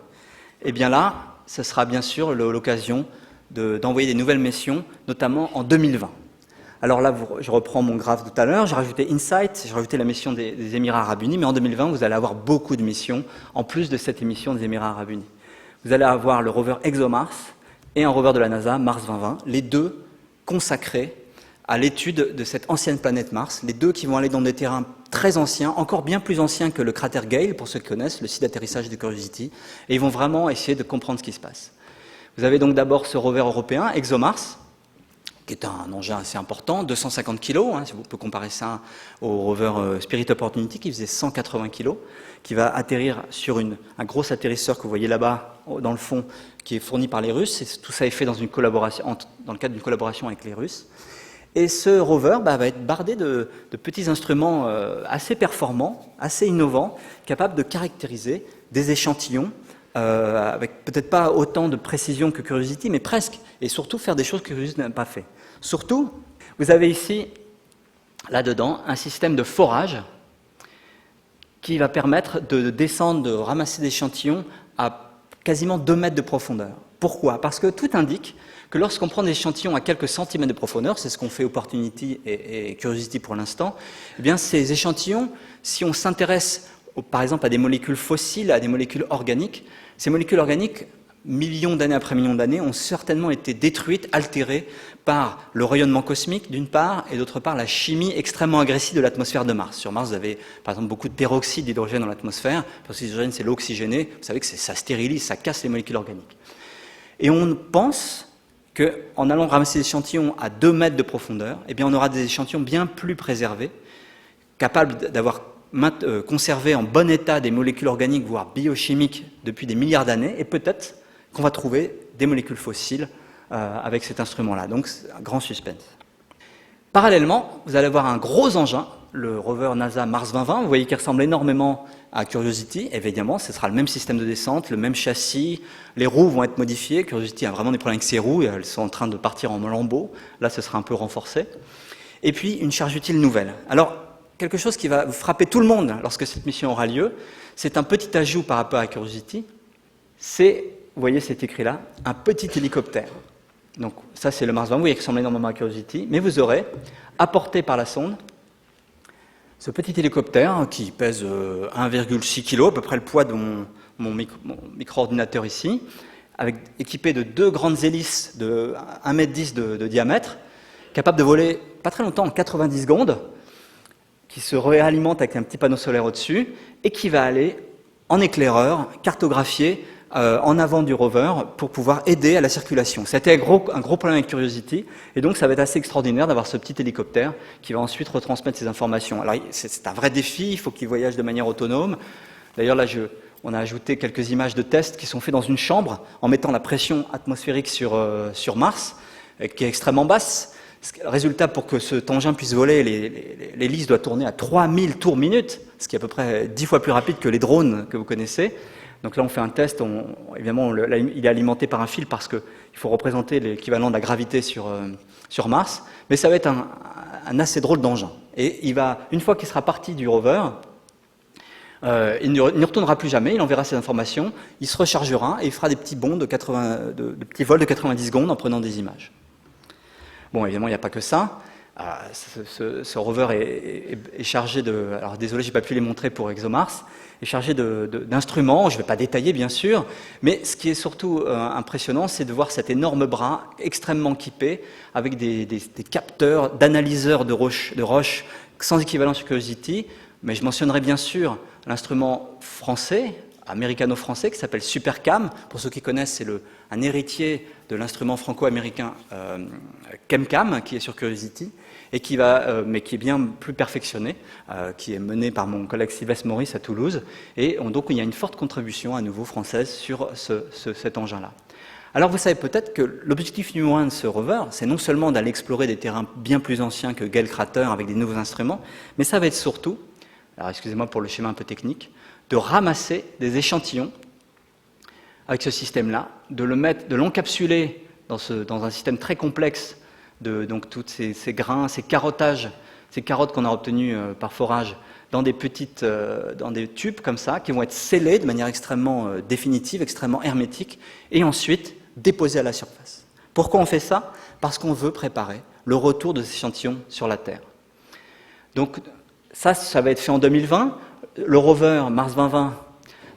Eh bien là, ce sera bien sûr l'occasion d'envoyer des nouvelles missions, notamment en 2020. Alors là, je reprends mon graphe tout à l'heure, j'ai rajouté InSight, j'ai rajouté la mission des Émirats Arabes Unis, mais en 2020, vous allez avoir beaucoup de missions, en plus de cette émission des Émirats Arabes Unis. Vous allez avoir le rover ExoMars et un rover de la NASA, Mars 2020, les deux consacrés à l'étude de cette ancienne planète Mars, les deux qui vont aller dans des terrains très anciens, encore bien plus anciens que le cratère Gale, pour ceux qui connaissent, le site d'atterrissage de Curiosity, et ils vont vraiment essayer de comprendre ce qui se passe. Vous avez donc d'abord ce rover européen, ExoMars, qui est un engin assez important, 250 kg, si vous pouvez comparer ça au rover Spirit Opportunity, qui faisait 180 kg, qui va atterrir sur un gros atterrisseur que vous voyez là-bas, dans le fond, qui est fourni par les Russes. Et tout ça est fait dans le cadre d'une collaboration avec les Russes. Et ce rover va être bardé de petits instruments assez performants, assez innovants, capables de caractériser des échantillons, avec peut-être pas autant de précision que Curiosity, mais presque, et surtout faire des choses que Curiosity n'a pas fait. Surtout, vous avez ici, là-dedans, un système de forage qui va permettre de descendre, de ramasser des échantillons à quasiment 2 mètres de profondeur. Pourquoi? Parce que tout indique que lorsqu'on prend des échantillons à quelques centimètres de profondeur, c'est ce qu'on fait Opportunity et Curiosity pour l'instant, eh bien ces échantillons, si on s'intéresse par exemple à des molécules fossiles, à des molécules organiques, ces molécules organiques, millions d'années après millions d'années, ont certainement été détruites, altérées par le rayonnement cosmique d'une part, et d'autre part la chimie extrêmement agressive de l'atmosphère de Mars. Sur Mars, vous avez par exemple beaucoup de peroxyde d'hydrogène dans l'atmosphère, parce que l'hydrogène c'est l'eau oxygénée, vous savez que ça stérilise, ça casse les molécules organiques. Et on pense qu'en allant ramasser des échantillons à 2 mètres de profondeur, eh bien on aura des échantillons bien plus préservés, capables d'avoir conservé en bon état des molécules organiques, voire biochimiques, depuis des milliards d'années, et peut-être qu'on va trouver des molécules fossiles avec cet instrument-là. Donc, c'est un grand suspense. Parallèlement, vous allez avoir un gros engin, le rover NASA Mars 2020, vous voyez qu'il ressemble énormément à Curiosity. Évidemment, ce sera le même système de descente, le même châssis, les roues vont être modifiées. Curiosity a vraiment des problèmes avec ses roues, elles sont en train de partir en lambeaux. Là, ce sera un peu renforcé. Et puis, une charge utile nouvelle. Alors, quelque chose qui va frapper tout le monde lorsque cette mission aura lieu, c'est un petit ajout par rapport à Curiosity, c'est, vous voyez, c'est écrit là, un petit hélicoptère. Donc ça, c'est le Mars 20, vous voyez, qui ressemble énormément à Curiosity, mais vous aurez, apporté par la sonde, ce petit hélicoptère qui pèse 1,6 kg, à peu près le poids de mon micro-ordinateur ici, équipé de 2 grandes hélices de 1,10 m de diamètre, capable de voler pas très longtemps, en 90 secondes, qui se réalimente avec un petit panneau solaire au-dessus, et qui va aller en éclaireur, cartographier en avant du rover pour pouvoir aider à la circulation. C'était un gros problème avec Curiosity, et donc ça va être assez extraordinaire d'avoir ce petit hélicoptère qui va ensuite retransmettre ces informations. Alors c'est un vrai défi, il faut qu'il voyage de manière autonome. D'ailleurs là, on a ajouté quelques images de tests qui sont faits dans une chambre en mettant la pression atmosphérique sur Mars, qui est extrêmement basse. Résultat, pour que cet engin puisse voler, l'hélice doit tourner à 3000 tours minute, ce qui est à peu près 10 fois plus rapide que les drones que vous connaissez. Donc là, on fait un test, évidemment, il est alimenté par un fil parce qu'il faut représenter l'équivalent de la gravité sur Mars, mais ça va être un assez drôle d'engin. Et une fois qu'il sera parti du rover, il ne retournera plus jamais, il enverra ses informations, il se rechargera et il fera des petits bonds de petits vols de 90 secondes en prenant des images. Bon, évidemment, il n'y a pas que ça. Ce rover est chargé de... Alors désolé, je n'ai pas pu les montrer pour ExoMars. Est chargé d'instruments, je ne vais pas détailler bien sûr, mais ce qui est surtout impressionnant, c'est de voir cet énorme bras extrêmement équipé avec des capteurs, d'analyseurs de roches sans équivalent sur Curiosity. Mais je mentionnerai bien sûr l'instrument français, américano-français, qui s'appelle SuperCam. Pour ceux qui connaissent, c'est un héritier de l'instrument franco-américain ChemCam, qui est sur Curiosity, et mais qui est bien plus perfectionné, qui est mené par mon collègue Sylvestre Maurice à Toulouse. Et donc il y a une forte contribution à nouveau française sur cet engin-là. Alors vous savez peut-être que l'objectif numéro 1 de ce rover, c'est non seulement d'aller explorer des terrains bien plus anciens que Gale Crater avec des nouveaux instruments, mais ça va être surtout, alors excusez-moi pour le schéma un peu technique, de ramasser des échantillons avec ce système-là, de l'encapsuler dans un système très complexe donc tous ces grains, ces carottages, ces carottes qu'on a obtenues par forage dans des tubes comme ça, qui vont être scellés de manière extrêmement définitive, extrêmement hermétique, et ensuite déposés à la surface. Pourquoi on fait ça? Parce qu'on veut préparer le retour de ces échantillons sur la Terre. Donc ça va être fait en 2020. Le rover Mars 2020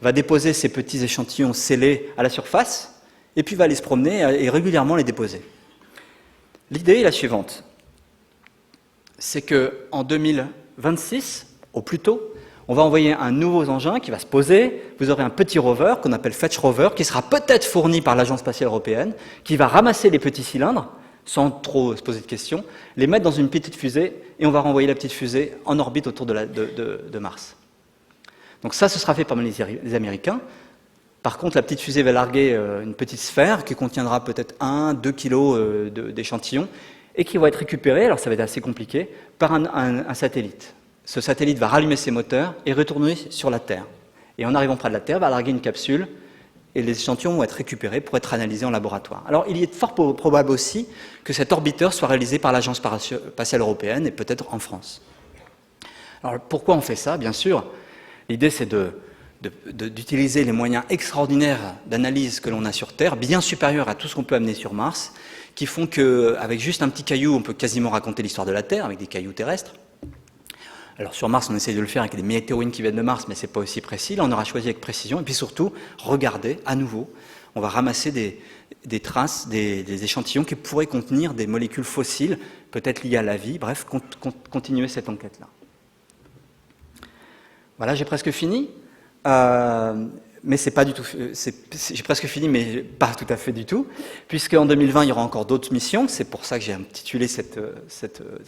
va déposer ces petits échantillons scellés à la surface, et puis va aller se promener et régulièrement les déposer. L'idée est la suivante, c'est qu'en 2026, au plus tôt, on va envoyer un nouveau engin qui va se poser, vous aurez un petit rover qu'on appelle Fetch Rover, qui sera peut-être fourni par l'Agence spatiale européenne, qui va ramasser les petits cylindres, sans trop se poser de questions, les mettre dans une petite fusée, et on va renvoyer la petite fusée en orbite autour de Mars. Donc ça, ce sera fait par les Américains. Par contre, la petite fusée va larguer une petite sphère qui contiendra peut-être 1-2 kilos d'échantillons et qui va être récupérée, alors ça va être assez compliqué, par un satellite. Ce satellite va rallumer ses moteurs et retourner sur la Terre. Et en arrivant près de la Terre, va larguer une capsule et les échantillons vont être récupérés pour être analysés en laboratoire. Alors il est fort probable aussi que cet orbiteur soit réalisé par l'Agence spatiale européenne et peut-être en France. Alors pourquoi on fait ça? Bien sûr, l'idée c'est d'utiliser les moyens extraordinaires d'analyse que l'on a sur Terre, bien supérieurs à tout ce qu'on peut amener sur Mars, qui font qu'avec juste un petit caillou, on peut quasiment raconter l'histoire de la Terre, avec des cailloux terrestres. Alors sur Mars, on essaie de le faire avec des météorites qui viennent de Mars, mais ce n'est pas aussi précis. Là, on aura choisi avec précision. Et puis surtout, regardez, à nouveau, on va ramasser des traces, des échantillons qui pourraient contenir des molécules fossiles, peut-être liées à la vie. Bref, continuer cette enquête-là. Voilà, j'ai presque fini. Mais c'est pas du tout. J'ai presque fini, mais pas tout à fait du tout, puisque en 2020 il y aura encore d'autres missions. C'est pour ça que j'ai intitulé cet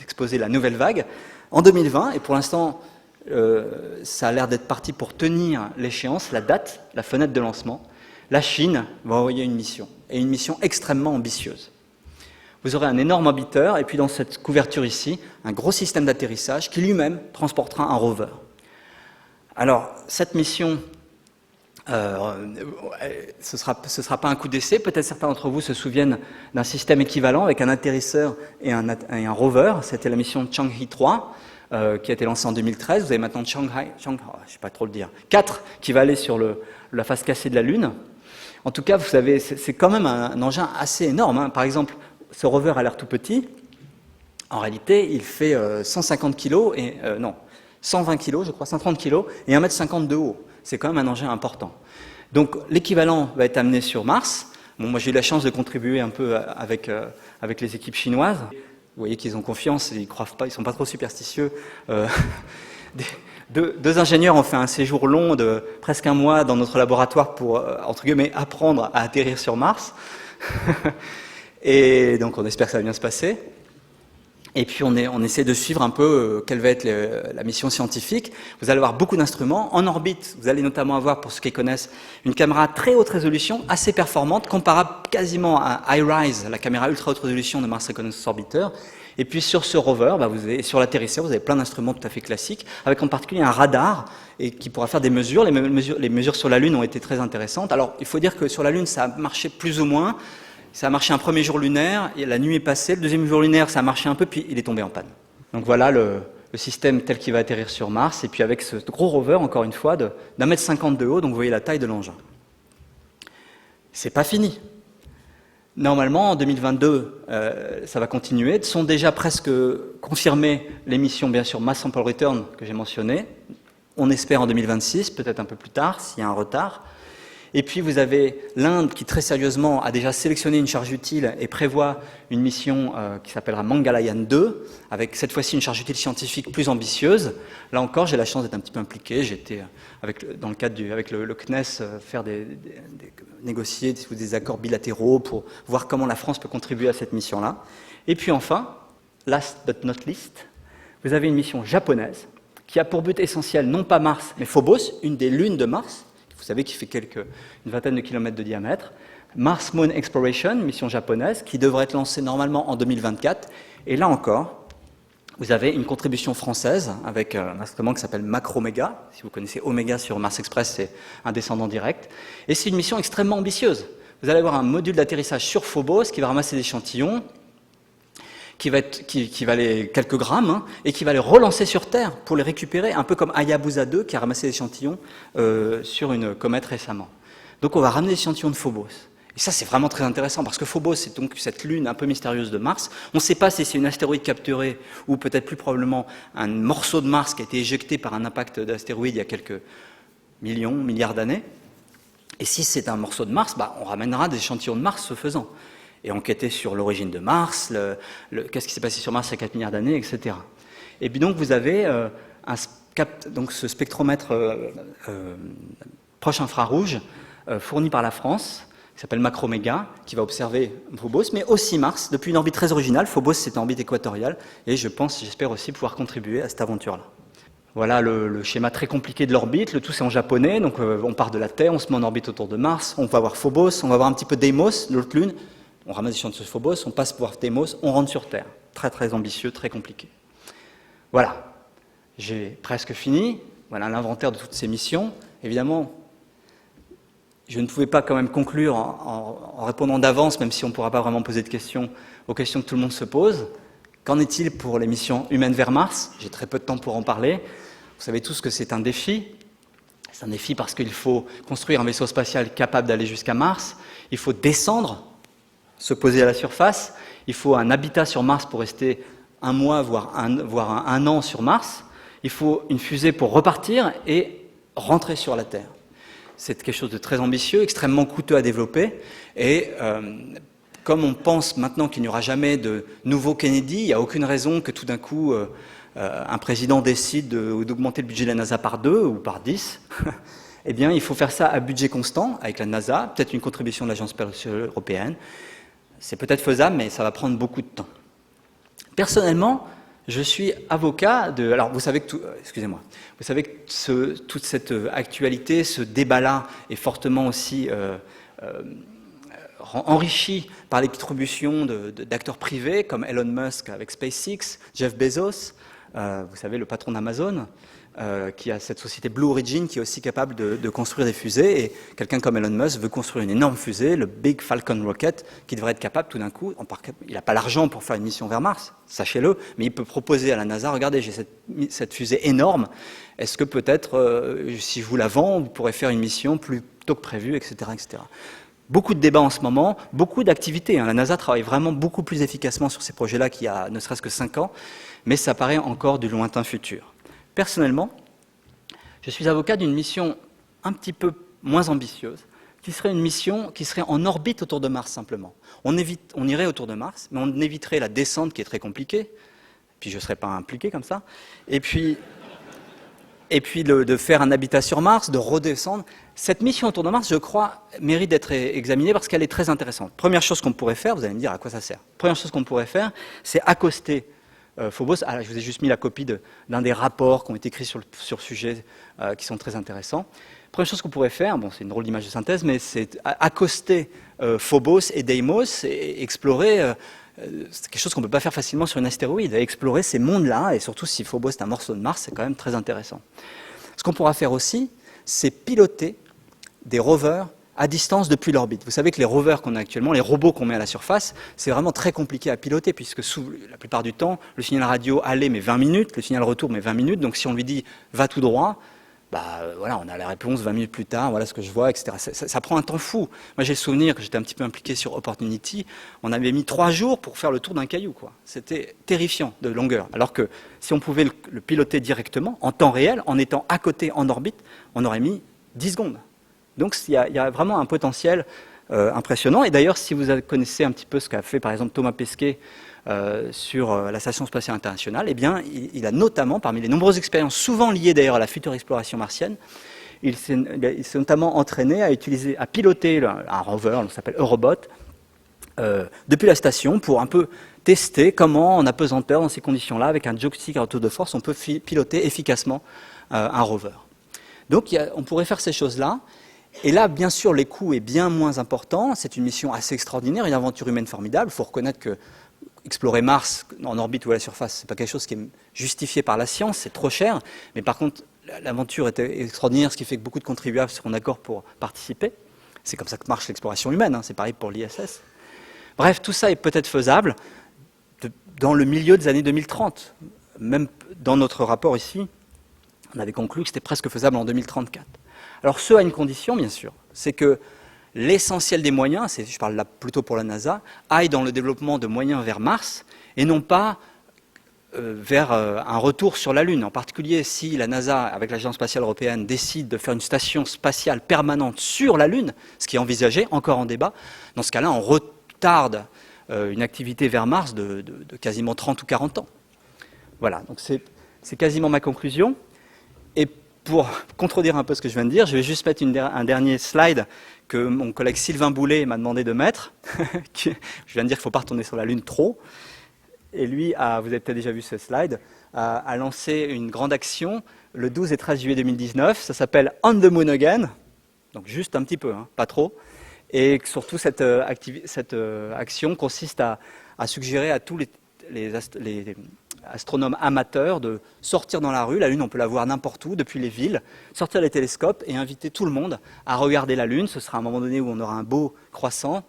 exposé la nouvelle vague. En 2020, et pour l'instant, ça a l'air d'être parti pour tenir l'échéance, la date, la fenêtre de lancement. La Chine va envoyer une mission, et une mission extrêmement ambitieuse. Vous aurez un énorme orbiteur, et puis dans cette couverture ici, un gros système d'atterrissage qui lui-même transportera un rover. Alors, cette mission, ce sera pas un coup d'essai. Peut-être certains d'entre vous se souviennent d'un système équivalent avec un atterrisseur et un rover. C'était la mission Chang'e 3 qui a été lancée en 2013. Vous avez maintenant Shanghai, je ne sais pas trop le dire, 4 qui va aller sur la face cassée de la Lune. En tout cas, vous savez, c'est quand même un engin assez énorme, hein. Par exemple, ce rover a l'air tout petit. En réalité, il fait 150 kg et 120 kg, je crois, 130 kg et 1,50 m de haut. C'est quand même un engin important. Donc l'équivalent va être amené sur Mars. Bon, moi j'ai eu la chance de contribuer un peu avec les équipes chinoises. Vous voyez qu'ils ont confiance, ils croient pas, ils sont pas trop superstitieux. Deux ingénieurs ont fait un séjour long de presque un mois dans notre laboratoire pour, entre guillemets, apprendre à atterrir sur Mars. Et donc on espère que ça va bien se passer. Et puis on essaie de suivre un peu quelle va être la mission scientifique. Vous allez avoir beaucoup d'instruments. En orbite, vous allez notamment avoir, pour ceux qui connaissent, une caméra très haute résolution, assez performante, comparable quasiment à iRISE, la caméra ultra haute résolution de Mars Reconnaissance Orbiter. Et puis sur ce rover, sur l'atterrisseur, vous avez plein d'instruments tout à fait classiques, avec en particulier un radar qui pourra faire des mesures. Les mesures sur la Lune ont été très intéressantes. Alors il faut dire que sur la Lune, ça a marché plus ou moins. Ça a marché un premier jour lunaire, et la nuit est passée, le deuxième jour lunaire, ça a marché un peu, puis il est tombé en panne. Donc voilà le système tel qu'il va atterrir sur Mars, et puis avec ce gros rover, encore une fois, d'1,50 m de haut, donc vous voyez la taille de l'engin. C'est pas fini. Normalement, en 2022, ça va continuer. Sont déjà presque confirmées les missions, bien sûr, Mass Sample Return, que j'ai mentionné. On espère en 2026, peut-être un peu plus tard, s'il y a un retard. Et puis vous avez l'Inde qui très sérieusement a déjà sélectionné une charge utile et prévoit une mission qui s'appellera Mangalyaan 2, avec cette fois-ci une charge utile scientifique plus ambitieuse. Là encore, j'ai la chance d'être un petit peu impliqué. J'étais dans le cadre avec le CNES faire négocier des accords bilatéraux pour voir comment la France peut contribuer à cette mission-là. Et puis enfin, last but not least, vous avez une mission japonaise qui a pour but essentiel non pas Mars, mais Phobos, une des lunes de Mars. Vous savez qu'il fait une vingtaine de kilomètres de diamètre. Mars Moon Exploration, mission japonaise, qui devrait être lancée normalement en 2024. Et là encore, vous avez une contribution française avec un instrument qui s'appelle Macroméga. Si vous connaissez Omega sur Mars Express, c'est un descendant direct. Et c'est une mission extrêmement ambitieuse. Vous allez avoir un module d'atterrissage sur Phobos qui va ramasser des échantillons, qui va aller quelques grammes, et qui va les relancer sur Terre pour les récupérer, un peu comme Hayabusa 2 qui a ramassé des échantillons sur une comète récemment. Donc on va ramener des échantillons de Phobos. Et ça, c'est vraiment très intéressant, parce que Phobos, c'est donc cette lune un peu mystérieuse de Mars. On ne sait pas si c'est une astéroïde capturée, ou peut-être plus probablement un morceau de Mars qui a été éjecté par un impact d'astéroïde il y a quelques milliards d'années. Et si c'est un morceau de Mars, on ramènera des échantillons de Mars ce faisant. Et enquêter sur l'origine de Mars, qu'est-ce qui s'est passé sur Mars il y a 4 milliards d'années, etc. Et puis donc vous avez ce spectromètre proche infrarouge fourni par la France, qui s'appelle Macroméga, qui va observer Phobos, mais aussi Mars, depuis une orbite très originale. Phobos, c'est en orbite équatoriale, et j'espère aussi pouvoir contribuer à cette aventure-là. Voilà le schéma très compliqué de l'orbite, le tout c'est en japonais, donc on part de la Terre, on se met en orbite autour de Mars, on va voir Phobos, on va voir un petit peu Deimos, l'autre lune, on ramasse des échantillons de Phobos, on passe pour Deimos, on rentre sur Terre. Très très ambitieux, très compliqué. Voilà, j'ai presque fini. Voilà l'inventaire de toutes ces missions. Évidemment, je ne pouvais pas quand même conclure en répondant d'avance, même si on ne pourra pas vraiment poser de questions, aux questions que tout le monde se pose. Qu'en est-il pour les missions humaines vers Mars? J'ai très peu de temps pour en parler. Vous savez tous que c'est un défi. C'est un défi parce qu'il faut construire un vaisseau spatial capable d'aller jusqu'à Mars. Il faut descendre, se poser à la surface. Il faut un habitat sur Mars pour rester un mois, voire un an sur Mars. Il faut une fusée pour repartir et rentrer sur la Terre. C'est quelque chose de très ambitieux, extrêmement coûteux à développer. Et comme on pense maintenant qu'il n'y aura jamais de nouveau Kennedy, il n'y a aucune raison que tout d'un coup un président décide d'augmenter le budget de la NASA par 2 ou par 10. Eh bien, il faut faire ça à budget constant avec la NASA, peut-être une contribution de l'Agence spatiale européenne. C'est peut-être faisable, mais ça va prendre beaucoup de temps. Personnellement, je suis avocat de... Alors, vous savez que toute cette actualité, ce débat-là est fortement aussi enrichi par les contributions d'acteurs privés comme Elon Musk avec SpaceX, Jeff Bezos, vous savez, le patron d'Amazon, qui a cette société Blue Origin qui est aussi capable de construire des fusées. Et quelqu'un comme Elon Musk veut construire une énorme fusée, le Big Falcon Rocket, qui devrait être capable tout d'un coup, il n'a pas l'argent pour faire une mission vers Mars, sachez-le, mais il peut proposer à la NASA, regardez, j'ai cette fusée énorme, est-ce que peut-être, si je vous la vends, vous pourrez faire une mission plus tôt que prévu, etc., etc. Beaucoup de débats en ce moment, beaucoup d'activités. La NASA travaille vraiment beaucoup plus efficacement sur ces projets-là qu'il y a ne serait-ce que 5 ans, mais ça paraît encore du lointain futur. Personnellement, je suis avocat d'une mission un petit peu moins ambitieuse, qui serait une mission qui serait en orbite autour de Mars simplement. On irait autour de Mars, mais on éviterait la descente qui est très compliquée, puis je ne serais pas impliqué comme ça, et puis de faire un habitat sur Mars, de redescendre. Cette mission autour de Mars, je crois, mérite d'être examinée parce qu'elle est très intéressante. Première chose qu'on pourrait faire, vous allez me dire à quoi ça sert. Première chose qu'on pourrait faire, c'est accoster Phobos. Ah, là, je vous ai juste mis la copie d'un des rapports qui ont été écrits sur le sujet, qui sont très intéressants. Première chose qu'on pourrait faire, bon, c'est une drôle d'image de synthèse, mais c'est accoster Phobos et Deimos et explorer. C'est quelque chose qu'on ne peut pas faire facilement sur une astéroïde. Explorer ces mondes-là, et surtout si Phobos est un morceau de Mars, c'est quand même très intéressant. Ce qu'on pourra faire aussi, c'est piloter des rovers à distance depuis l'orbite. Vous savez que les rovers qu'on a actuellement, les robots qu'on met à la surface, c'est vraiment très compliqué à piloter, puisque la plupart du temps, le signal radio aller met 20 minutes, le signal retour met 20 minutes, donc si on lui dit « va tout droit », voilà, on a la réponse 20 minutes plus tard, voilà ce que je vois, etc. Ça prend un temps fou. Moi, j'ai le souvenir que j'étais un petit peu impliqué sur Opportunity. On avait mis 3 jours pour faire le tour d'un caillou, quoi. C'était terrifiant de longueur. Alors que si on pouvait le piloter directement, en temps réel, en étant à côté en orbite, on aurait mis 10 secondes. Donc, il y a vraiment un potentiel impressionnant. Et d'ailleurs, si vous connaissez un petit peu ce qu'a fait, par exemple, Thomas Pesquet sur la Station spatiale internationale, eh bien, il a notamment, parmi les nombreuses expériences, souvent liées d'ailleurs à la future exploration martienne, il s'est notamment entraîné à piloter un rover, on s'appelle Eurobot, depuis la station pour un peu tester comment, en apesanteur, dans ces conditions-là, avec un joystick à retour de force, on peut piloter efficacement un rover. Donc, on pourrait faire ces choses-là. Et là, bien sûr, les coûts est bien moins important. C'est une mission assez extraordinaire, une aventure humaine formidable. Il faut reconnaître que explorer Mars en orbite ou à la surface, ce n'est pas quelque chose qui est justifié par la science, c'est trop cher. Mais par contre, l'aventure est extraordinaire, ce qui fait que beaucoup de contribuables seront d'accord pour participer. C'est comme ça que marche l'exploration humaine, hein, c'est pareil pour l'ISS. Bref, tout ça est peut-être faisable dans le milieu des années 2030. Même dans notre rapport ici, on avait conclu que c'était presque faisable en 2034. Alors, ce à une condition, bien sûr, c'est que l'essentiel des moyens, je parle là plutôt pour la NASA, aille dans le développement de moyens vers Mars et non pas vers un retour sur la Lune. En particulier, si la NASA, avec l'Agence spatiale européenne, décide de faire une station spatiale permanente sur la Lune, ce qui est envisagé, encore en débat, dans ce cas-là, on retarde une activité vers Mars de quasiment 30 ou 40 ans. Voilà, donc c'est quasiment ma conclusion. Et pour contredire un peu ce que je viens de dire, je vais juste mettre un dernier slide que mon collègue Sylvain Boulet m'a demandé de mettre. Je viens de dire qu'il ne faut pas retourner sur la Lune trop. Et lui, vous avez peut-être déjà vu ce slide, a lancé une grande action le 12 et 13 juillet 2019. Ça s'appelle On the Moon Again. Donc juste un petit peu, hein, pas trop. Et surtout, cette action consiste à suggérer à tous les astronomes amateurs de sortir dans la rue. La Lune, on peut la voir n'importe où, depuis les villes, sortir les télescopes et inviter tout le monde à regarder la Lune. Ce sera un moment donné où on aura un beau croissant,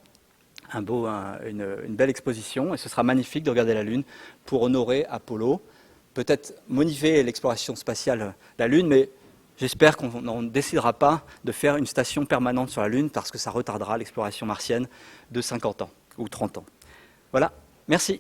une belle exposition, et ce sera magnifique de regarder la Lune pour honorer Apollo. Peut-être motiver l'exploration spatiale de la Lune, mais j'espère qu'on ne décidera pas de faire une station permanente sur la Lune parce que ça retardera l'exploration martienne de 50 ans ou 30 ans. Voilà, merci.